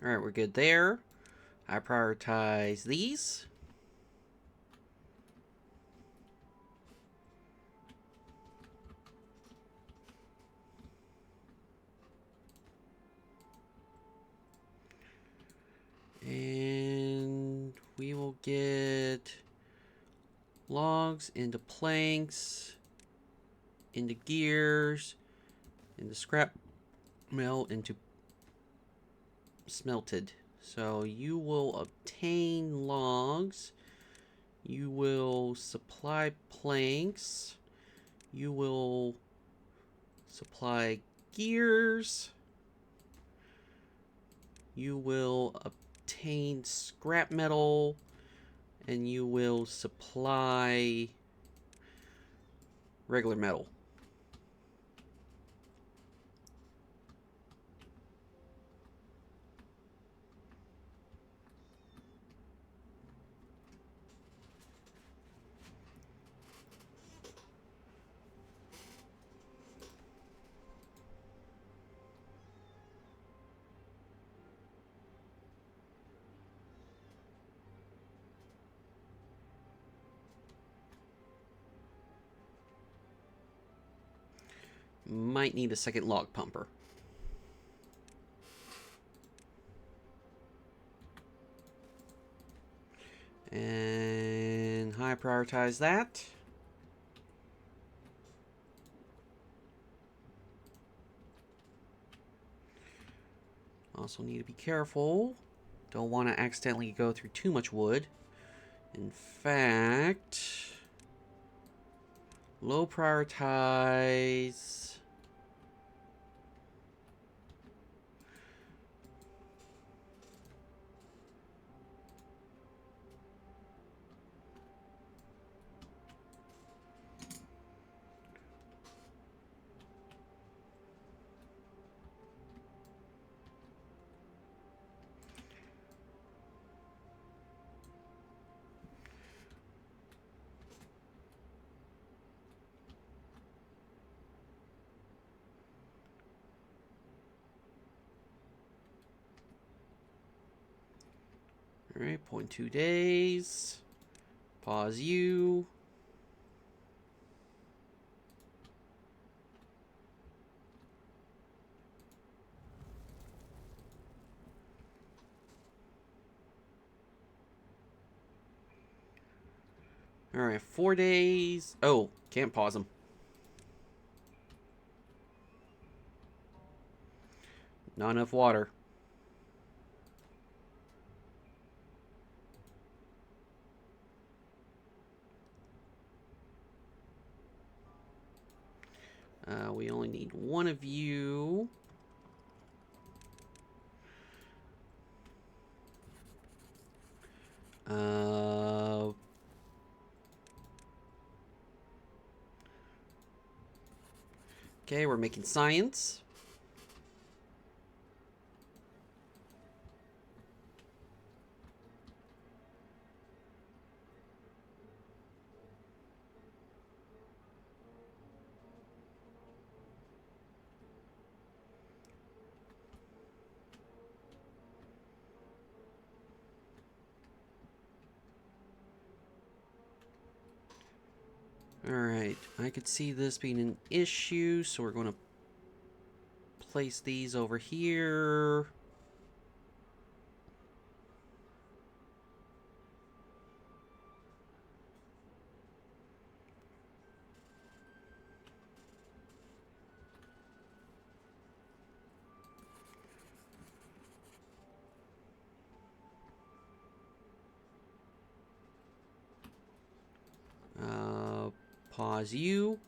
[SPEAKER 1] Alright, we're good there. I prioritize these. And we will get logs into planks, into gears, into scrap metal, into smelted. So you will obtain logs, you will supply planks, you will supply gears, you will obtain scrap metal, and you will supply regular metal. Might need a second log pumper. And high prioritize that. Also need to be careful. Don't want to accidentally go through too much wood. In fact, low prioritize. Alright, 0.2 days. Pause you. Alright, 4 days. Oh, can't pause them. Not enough water. We only need one of you. Okay, we're making science. Alright, I could see this being an issue, so we're going to place these over here. Pause you.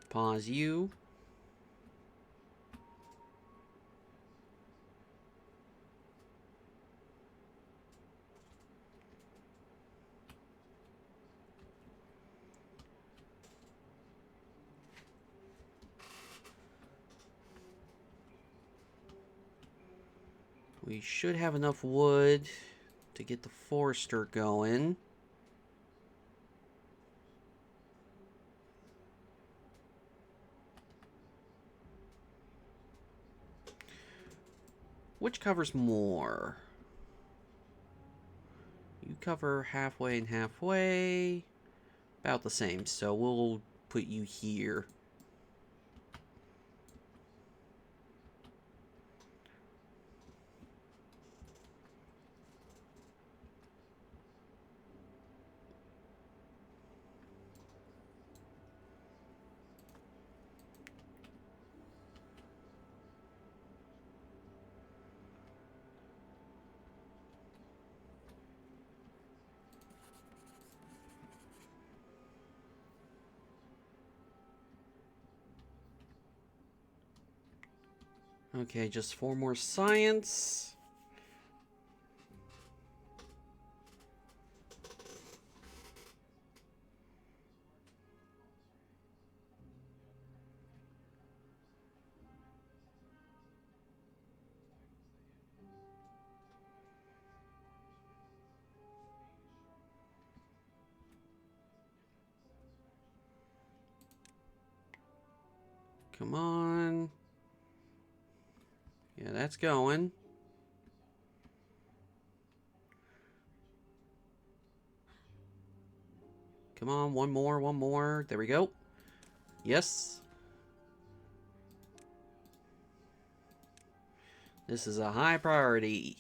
[SPEAKER 1] Pause you. We should have enough wood to get the forester going. Which covers more? You cover halfway and halfway. About the same, so we'll put you here. Okay, just 4 more science. Come on. Yeah, that's going. Come on, one more, one more. There we go. Yes. This is a high priority.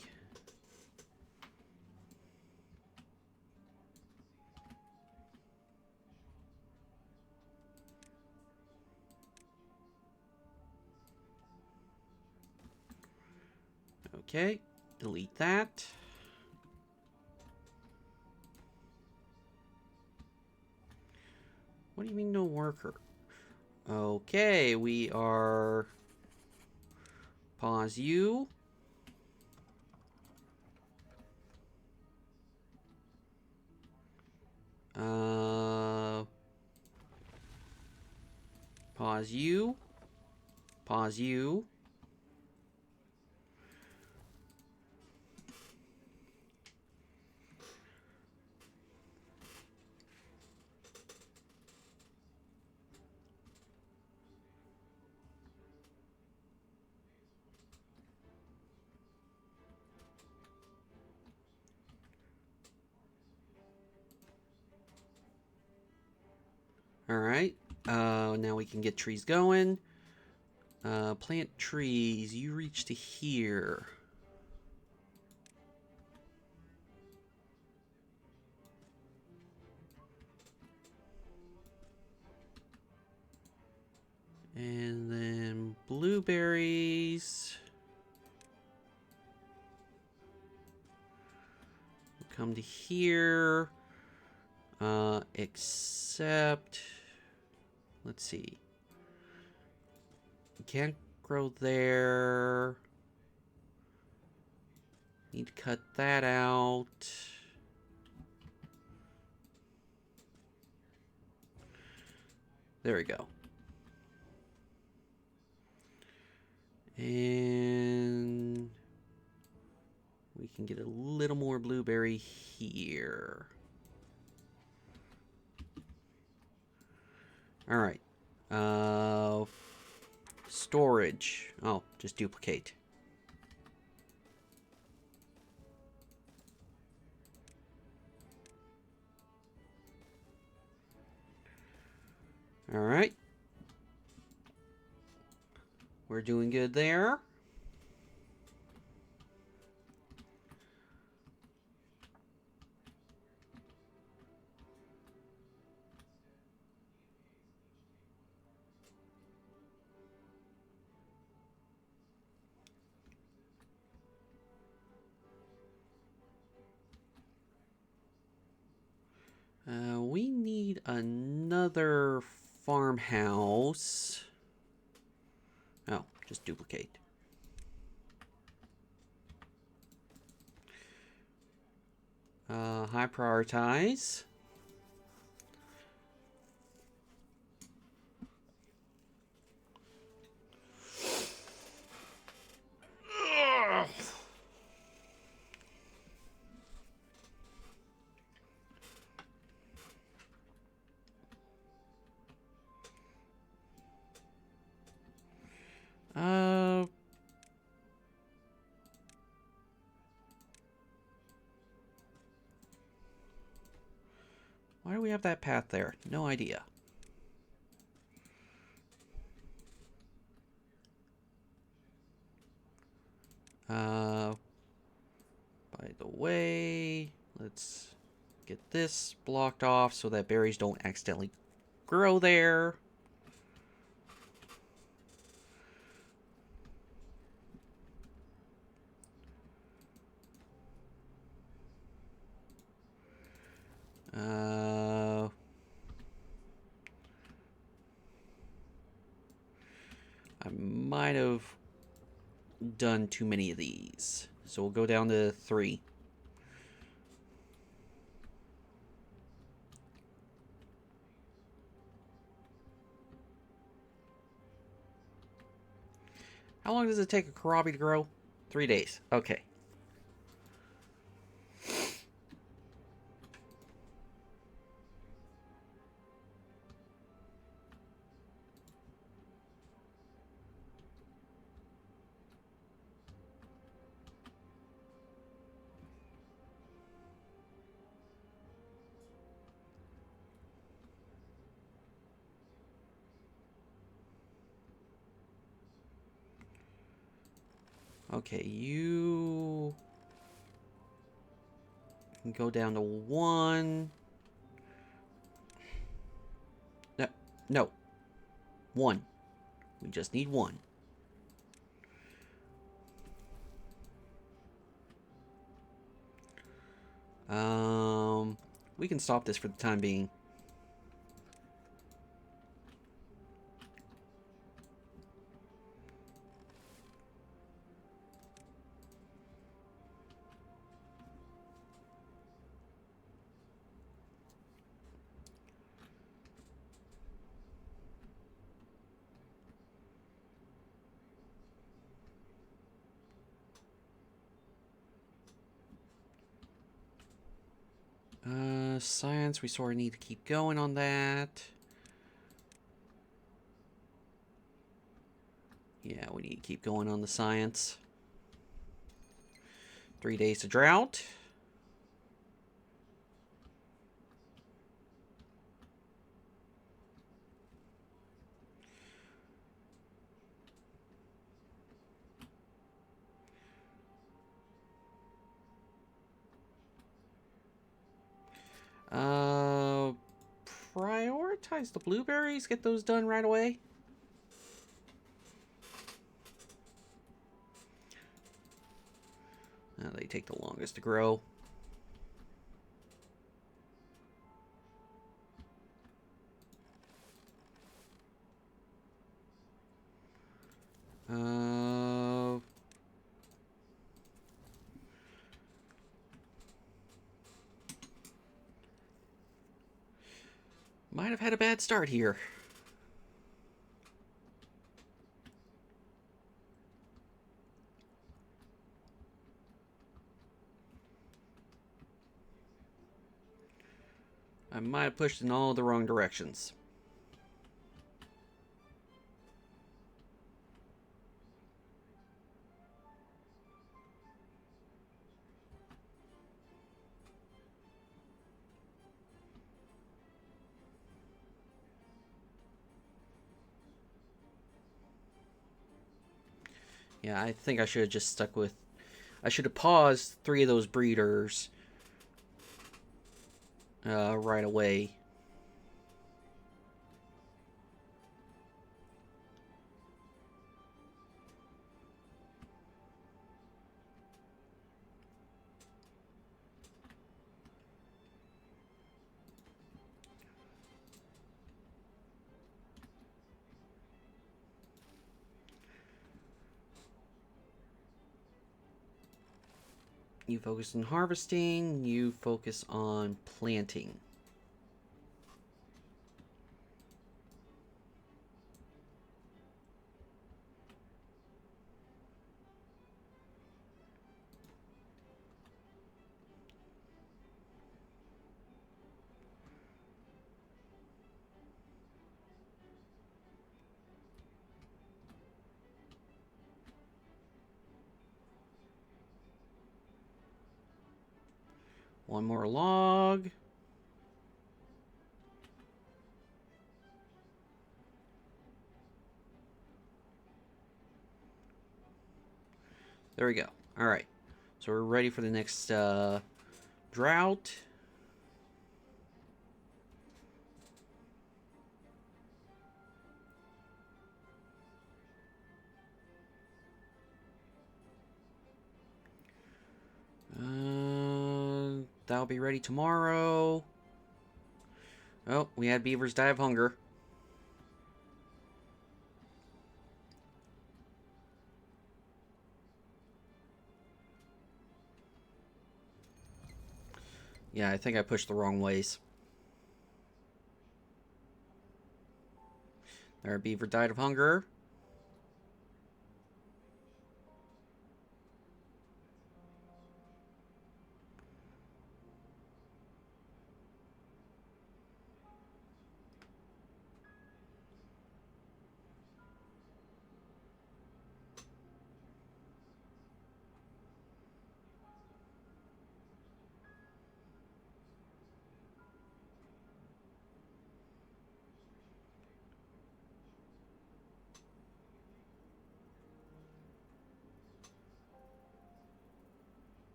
[SPEAKER 1] Okay, delete that. What do you mean no worker? Okay, we are... Pause you. Pause you. Pause you. Alright. Now we can get trees going. Plant trees. You reach to here. And then blueberries. Come to here. Except, let's see. Can't grow there. Need to cut that out. There we go. And we can get a little more blueberry here. All right. Storage. Oh, just duplicate. All right. We're doing good there. We need another farmhouse. Oh, just duplicate. High prioritize. Why do we have that path there? No idea. By the way, let's get this blocked off so that berries don't accidentally grow there. I might have done too many of these. So we'll go down to 3. How long does it take a kohlrabi to grow? 3 days. Okay. Okay, you can go down to 1. No, no. 1. We just need 1. We can stop this for the time being. Science, we sort of need to keep going on that. Yeah, we need to keep going on the science. 3 days to drought. Uh, prioritize the blueberries. Get those done right away. They take the longest to grow. Might have had a bad start here. I might have pushed in all the wrong directions. Yeah, I think I should have just stuck with... I should have paused 3 of those breeders right away. You focus on harvesting, you focus on planting. One more log. There we go. Alright. So we're ready for the next drought. That'll be ready tomorrow. Oh, we had beavers die of hunger. Yeah, I think I pushed the wrong ways. Our beaver died of hunger.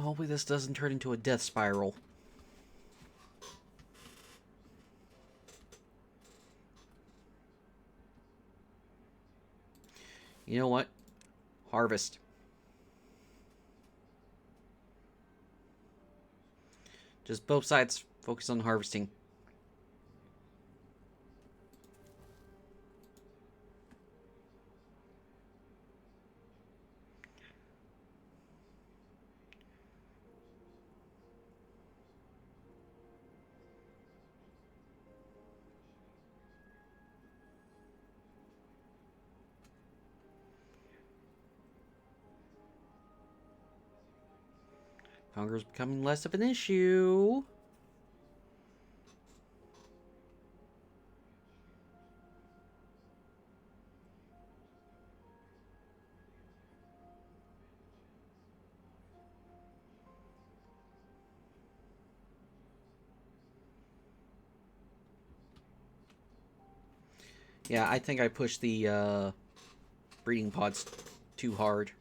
[SPEAKER 1] Hopefully this doesn't turn into a death spiral. You know what? Harvest. Just both sides focus on harvesting. Hunger is becoming less of an issue. Yeah, I think I pushed the breeding pods too hard.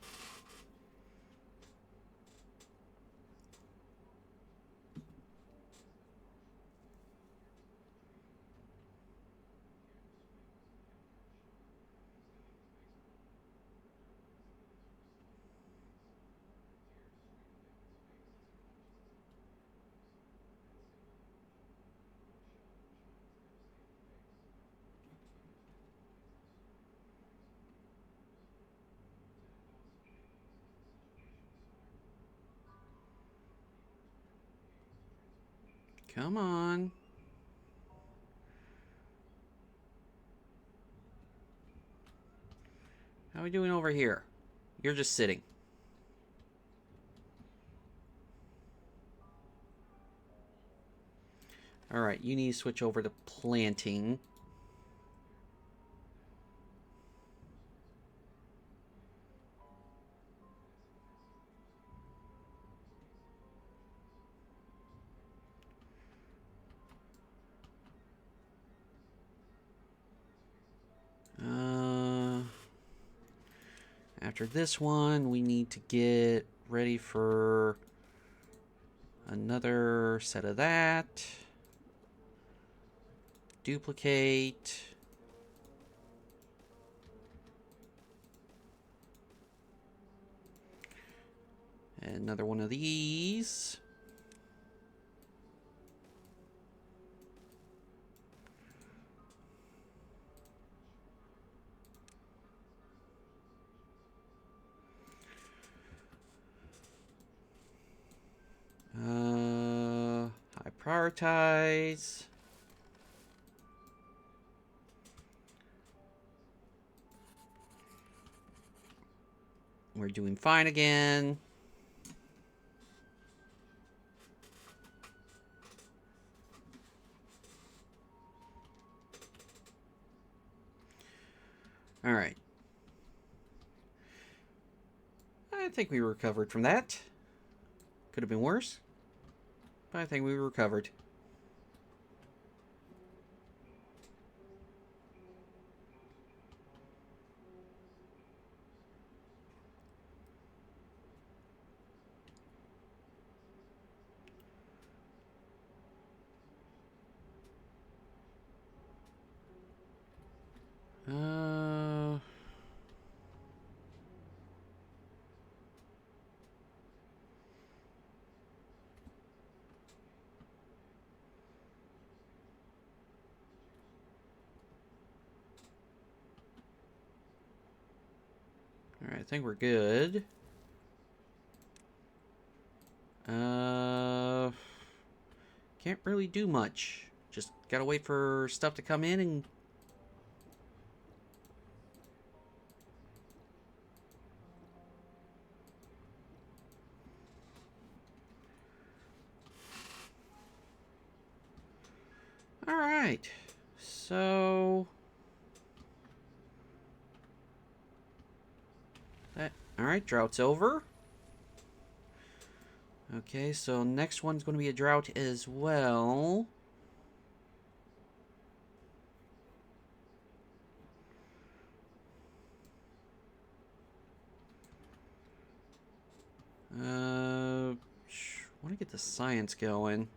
[SPEAKER 1] Come on. How are we doing over here? You're just sitting. Alright, you need to switch over to planting. After this one, we need to get ready for another set of that. Duplicate. And another one of these. I prioritize. We're doing fine again. All right. I think we recovered from that. Could have been worse, but I think we recovered. All right, I think we're good. Can't really do much. Just gotta wait for stuff to come in and... All right, so... All right, drought's over. Okay, so next one's going to be a drought as well. Want to get the science going.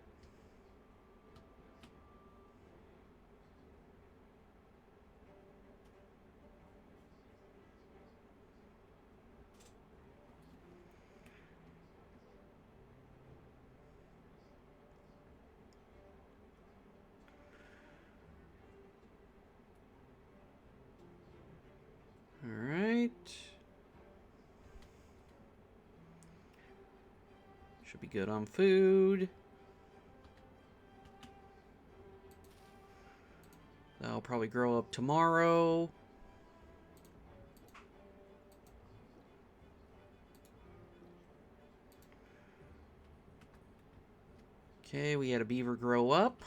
[SPEAKER 1] Should be good on food. That'll probably grow up tomorrow. Okay, we had a beaver grow up.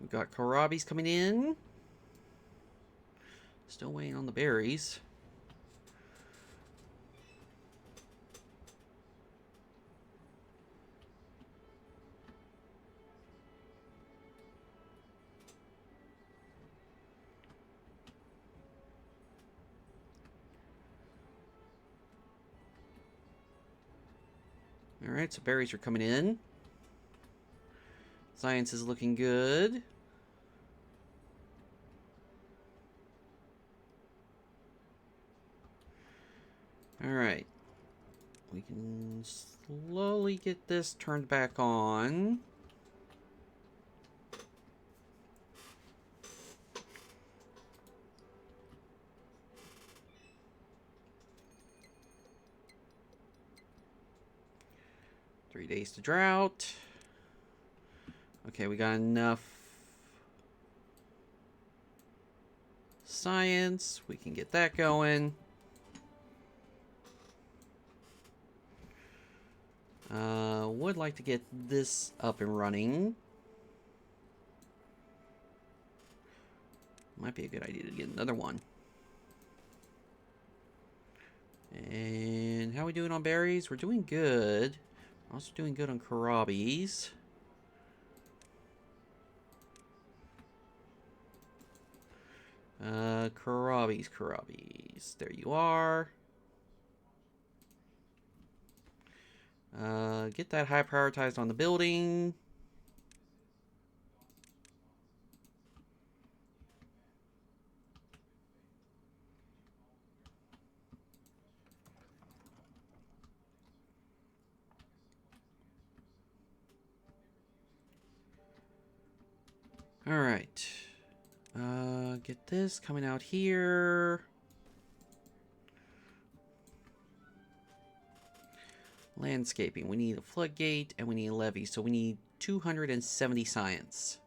[SPEAKER 1] We got kohlrabies coming in. Still waiting on the berries. Alright, so berries are coming in. Science is looking good. Alright. We can slowly get this turned back on. 3 days to drought. Okay, we got enough science. We can get that going. Would like to get this up and running. Might be a good idea to get another one. And how are we doing on berries? We're doing good. Also doing good on kohlrabies. Kohlrabies. There you are. Get that high prioritized on the building. Alright. Get this coming out here. Landscaping. We need a floodgate and we need a levee. So we need 270 science.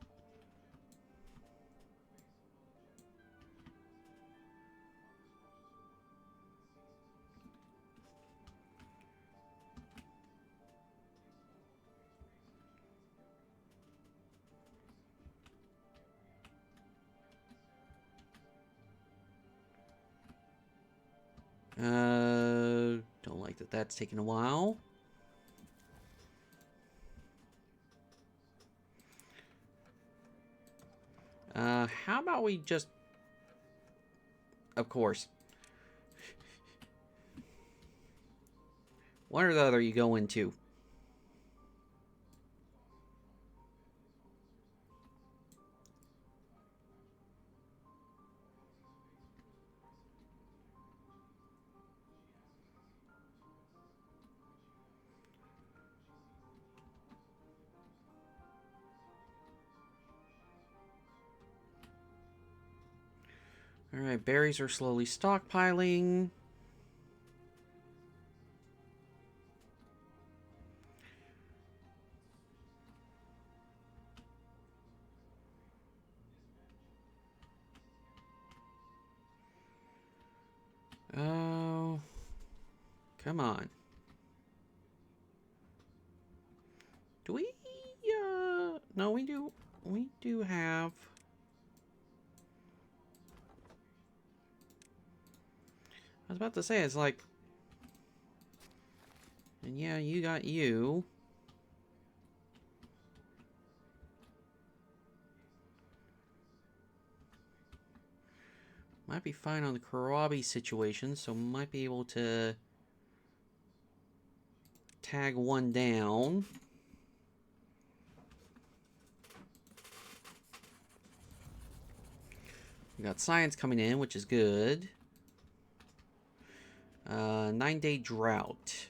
[SPEAKER 1] Don't like that that's taking a while. How about we just... Of course. One or the other you go into. Alright, berries are slowly stockpiling. Oh, come on. Do we, no, we do have... I was about to say, it's like... And yeah, you got you. Might be fine on the kohlrabi situation, so might be able to tag one down. We got science coming in, which is good. 9-day drought.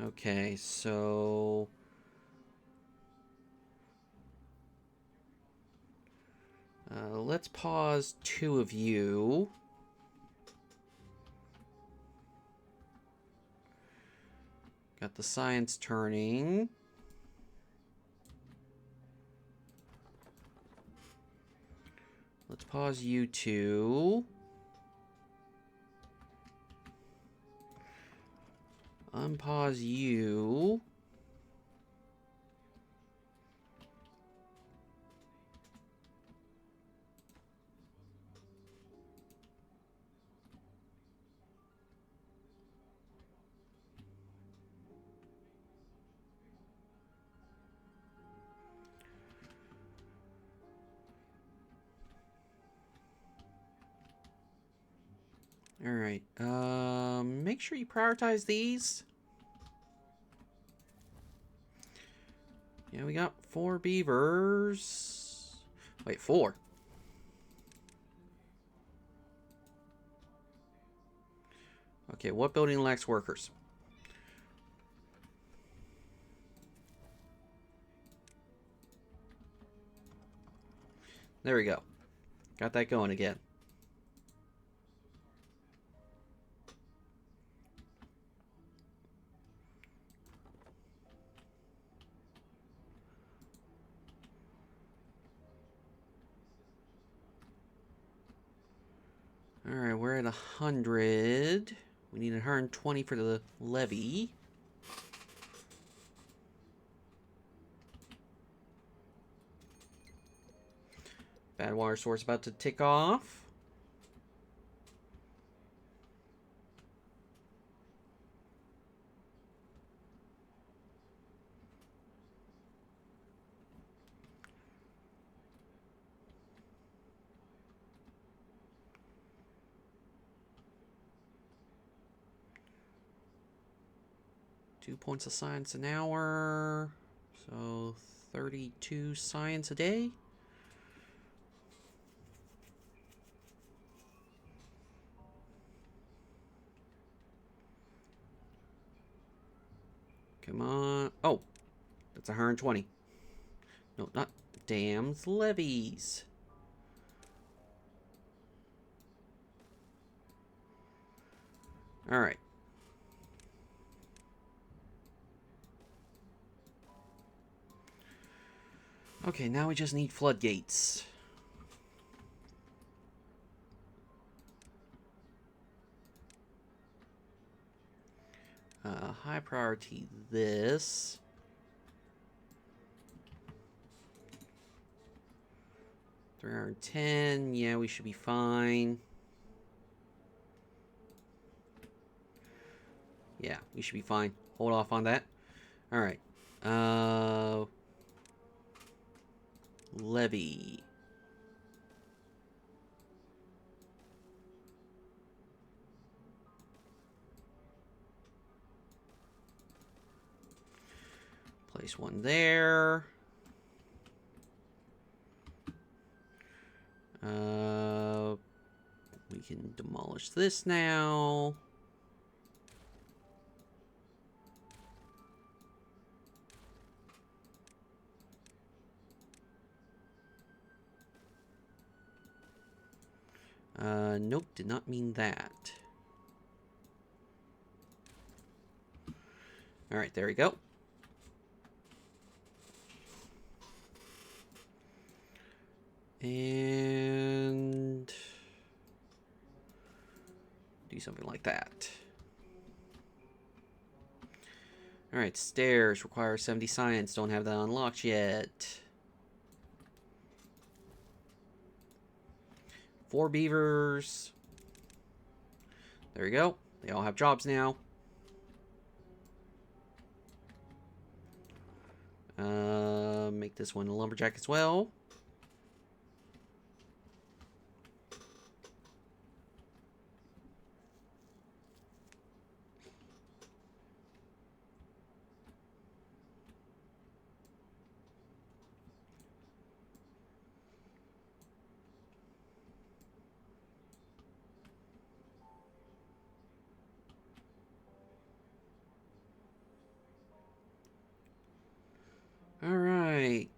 [SPEAKER 1] Okay, so... let's pause 2 of you. Got the science turning. Let's pause you 2. Unpause you. Alright, make sure you prioritize these. Yeah, we got 4 beavers. Wait, 4. Okay, what building lacks workers? There we go. Got that going again. Alright, we're at 100. We need 120 for the levee. Bad water source about to tick off. Two points of science an hour. So 32 science a day. Come on. Oh, that's 120. No, not dams, levees. All right. Okay, now we just need floodgates. High priority this. $310. Yeah, we should be fine. Yeah, we should be fine. Hold off on that. All right. Levy. Place one there. We can demolish this now. Nope, did not mean that. Alright, there we go. And do something like that. Alright, stairs require 70 science. Don't have that unlocked yet. 4 beavers. There we go. They all have jobs now. Make this one a lumberjack as well. All right.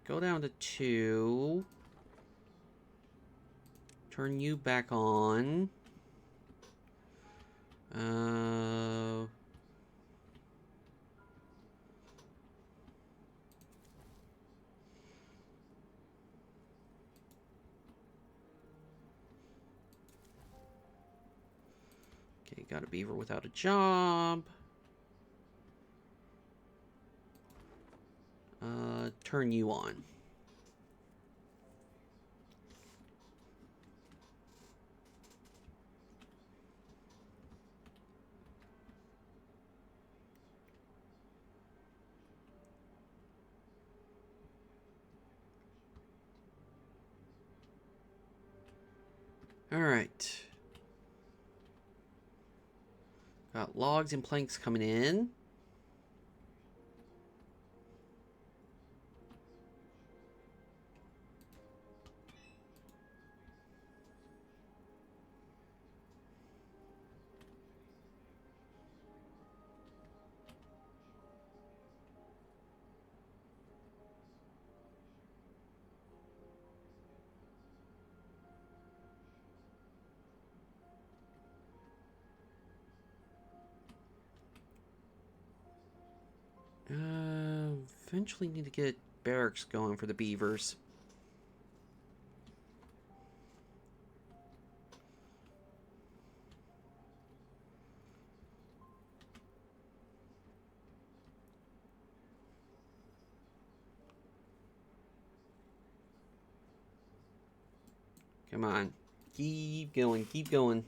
[SPEAKER 1] Go down to 2. Turn you back on. Okay, got a beaver without a job. Turn you on. All right. Got logs and planks coming in. eventually need to get barracks going for the beavers. Come on. Keep going, keep going.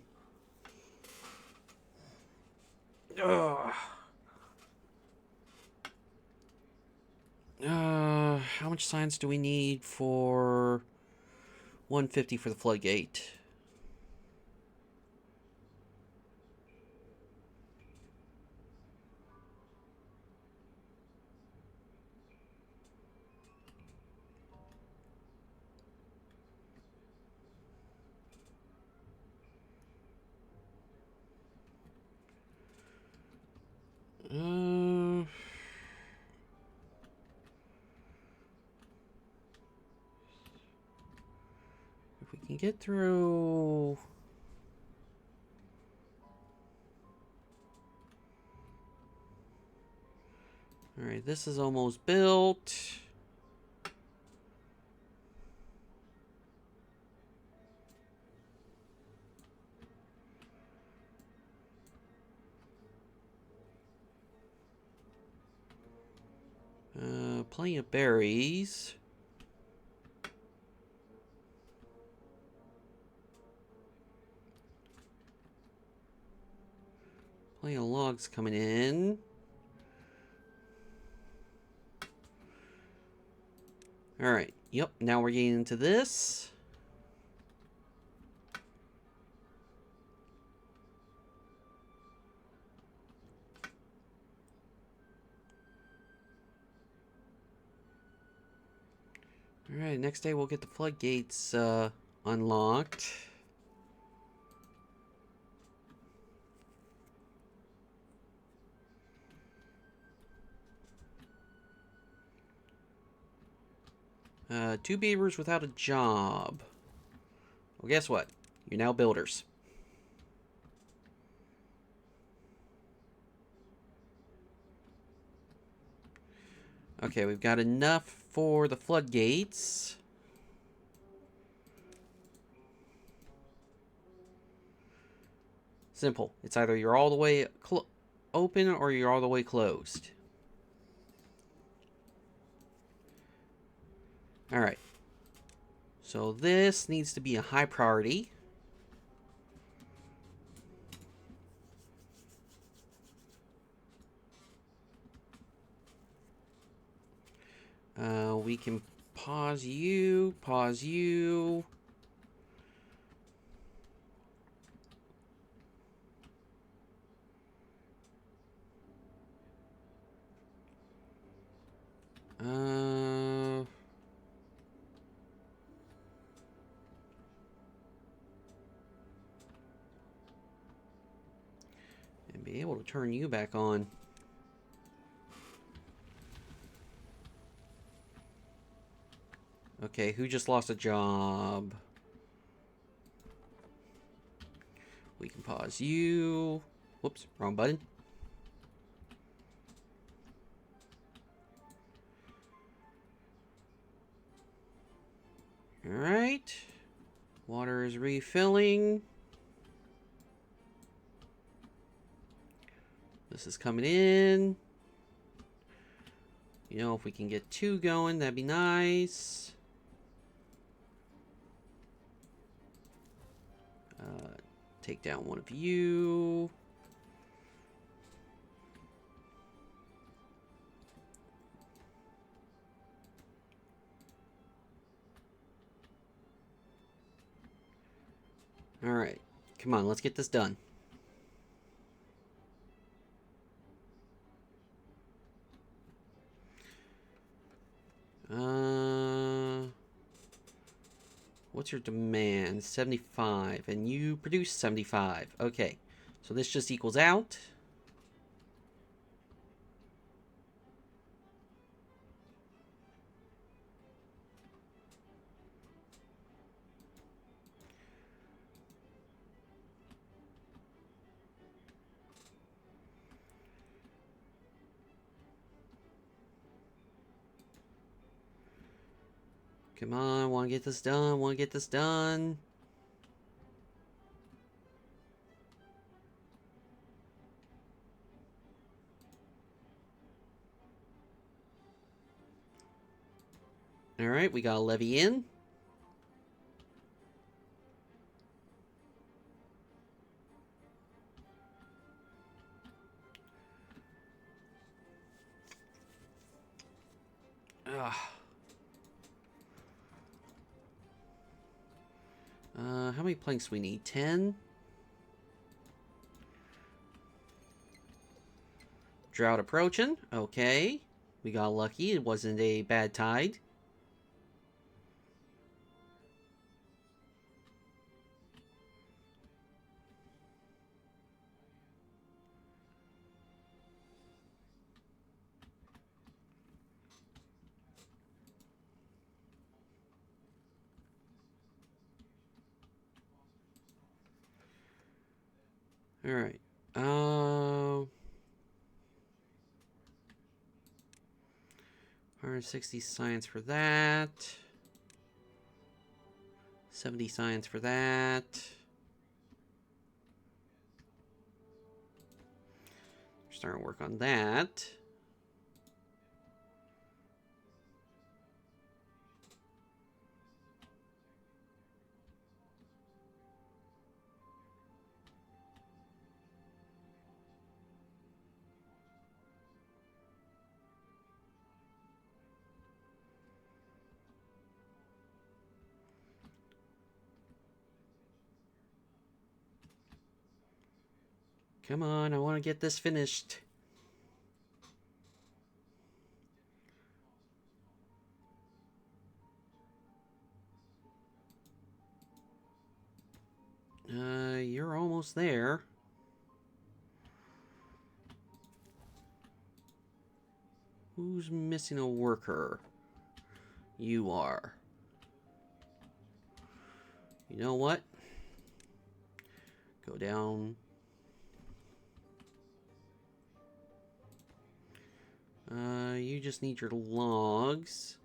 [SPEAKER 1] Ugh. How much science do we need for 150 for the floodgate? If we can get through... Alright, this is almost built. Plenty of berries. Plenty of logs coming in. Alright, yep, now we're getting into this. Alright, next day we'll get the floodgates unlocked. Two beavers without a job. Well, guess what? You're now builders. Okay, we've got enough for the floodgates. Simple. It's either you're all the way open or you're all the way closed. Alright. So this needs to be a high priority. We can pause you, pause you. And be able to turn you back on. Okay, who just lost a job? We can pause you. Whoops, wrong button. Alright. Water is refilling. This is coming in. You know, if we can get two going, that'd be nice. Take down one of you. Alright. Come on, let's get this done. What's your demand? 75. And you produce 75. Okay. So this just equals out. Come on, want to get this done, want to get this done. Alright, we got a levy in. Ugh. How many planks do we need? 10? Drought approaching. Okay. We got lucky. It wasn't a bad tide. Alright. 160 science for that. 70 science for that. Starting to work on that. Come on, I want to get this finished. You're almost there. Who's missing a worker? You are. You know what? Go down. You just need your logs.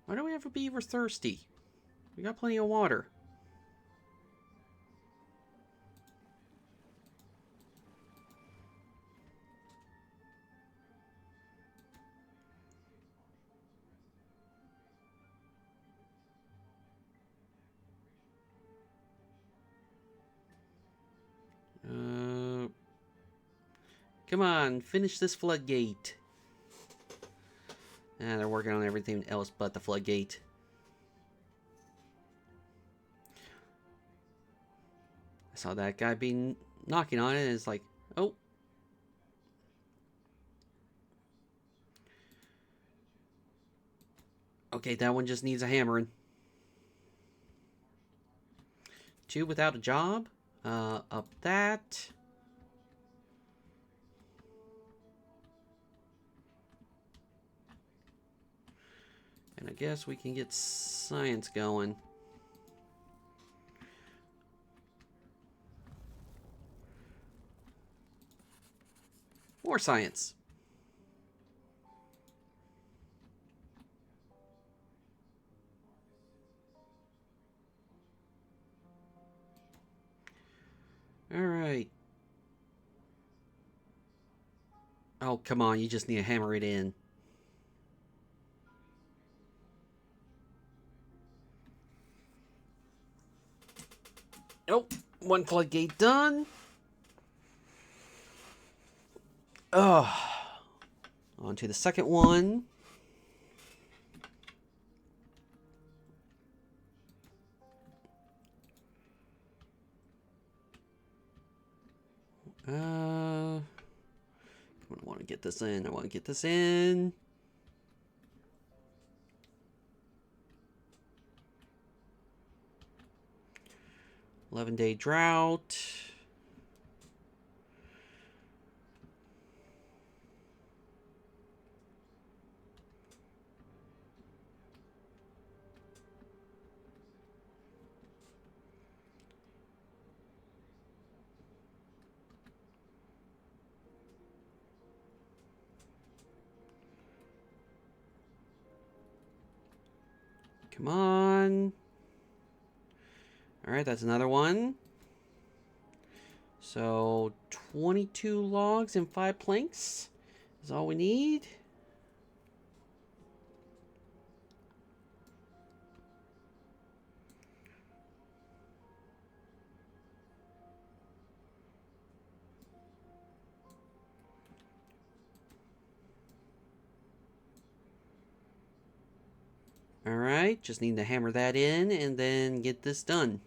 [SPEAKER 1] Why do we have a beaver thirsty? We got plenty of water. Come on, finish this floodgate. Ah, they're working on everything else but the floodgate. I saw that guy being knocking on it, and it's like, oh. Okay, that one just needs a hammering. 2 without a job. Up that. And I guess we can get science going. More science. Alright. Oh, come on. You just need to hammer it in. Oh, one floodgate done. Oh. On to the second one. I want to get this in. I want to get this in. $11-day drought. Come on. Alright, that's another one. So, 22 logs and 5 planks is all we need. Alright, just need to hammer that in and then get this done.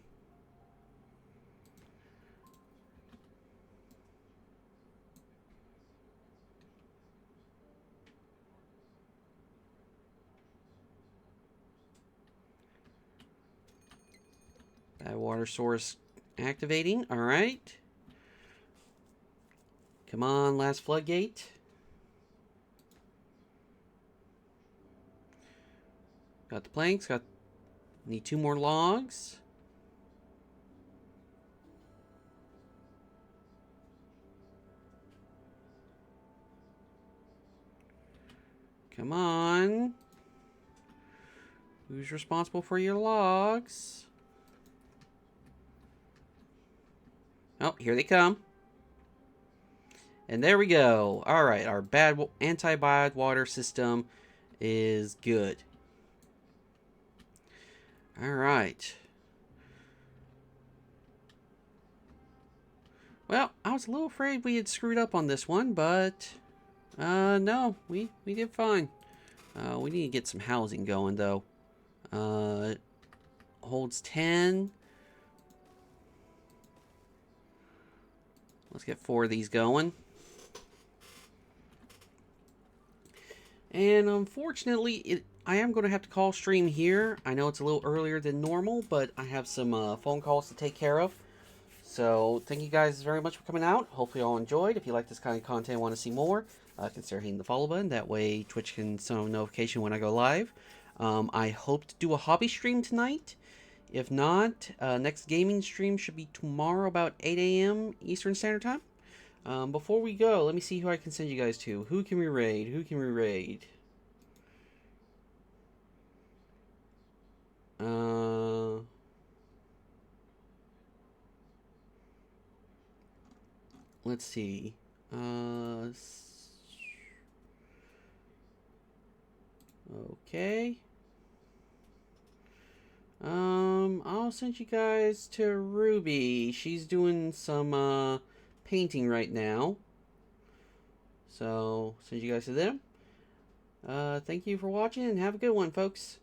[SPEAKER 1] That water source activating. Alright. Come on, last floodgate. Got the planks. Need 2 more logs. Come on. Who's responsible for your logs? Oh, here they come. And there we go. Alright, our bad anti-bad water system is good. Alright. Well, I was a little afraid we had screwed up on this one, but no, we did fine. We need to get some housing going, though. Holds 10. Let's get 4 of these going. And unfortunately, I am going to have to call stream here. I know it's a little earlier than normal, but I have some phone calls to take care of. So, thank you guys very much for coming out. Hopefully you all enjoyed. If you like this kind of content and want to see more, consider hitting the follow button. That way Twitch can send a notification when I go live. I hope to do a hobby stream tonight. If not, next gaming stream should be tomorrow about 8 a.m. Eastern Standard Time. Before we go, let me see who I can send you guys to. Who can we raid? Who can we raid? Let's see. Okay. I'll send you guys to Ruby. She's doing some, painting right now. So, send you guys to them. Thank you for watching and have a good one, folks.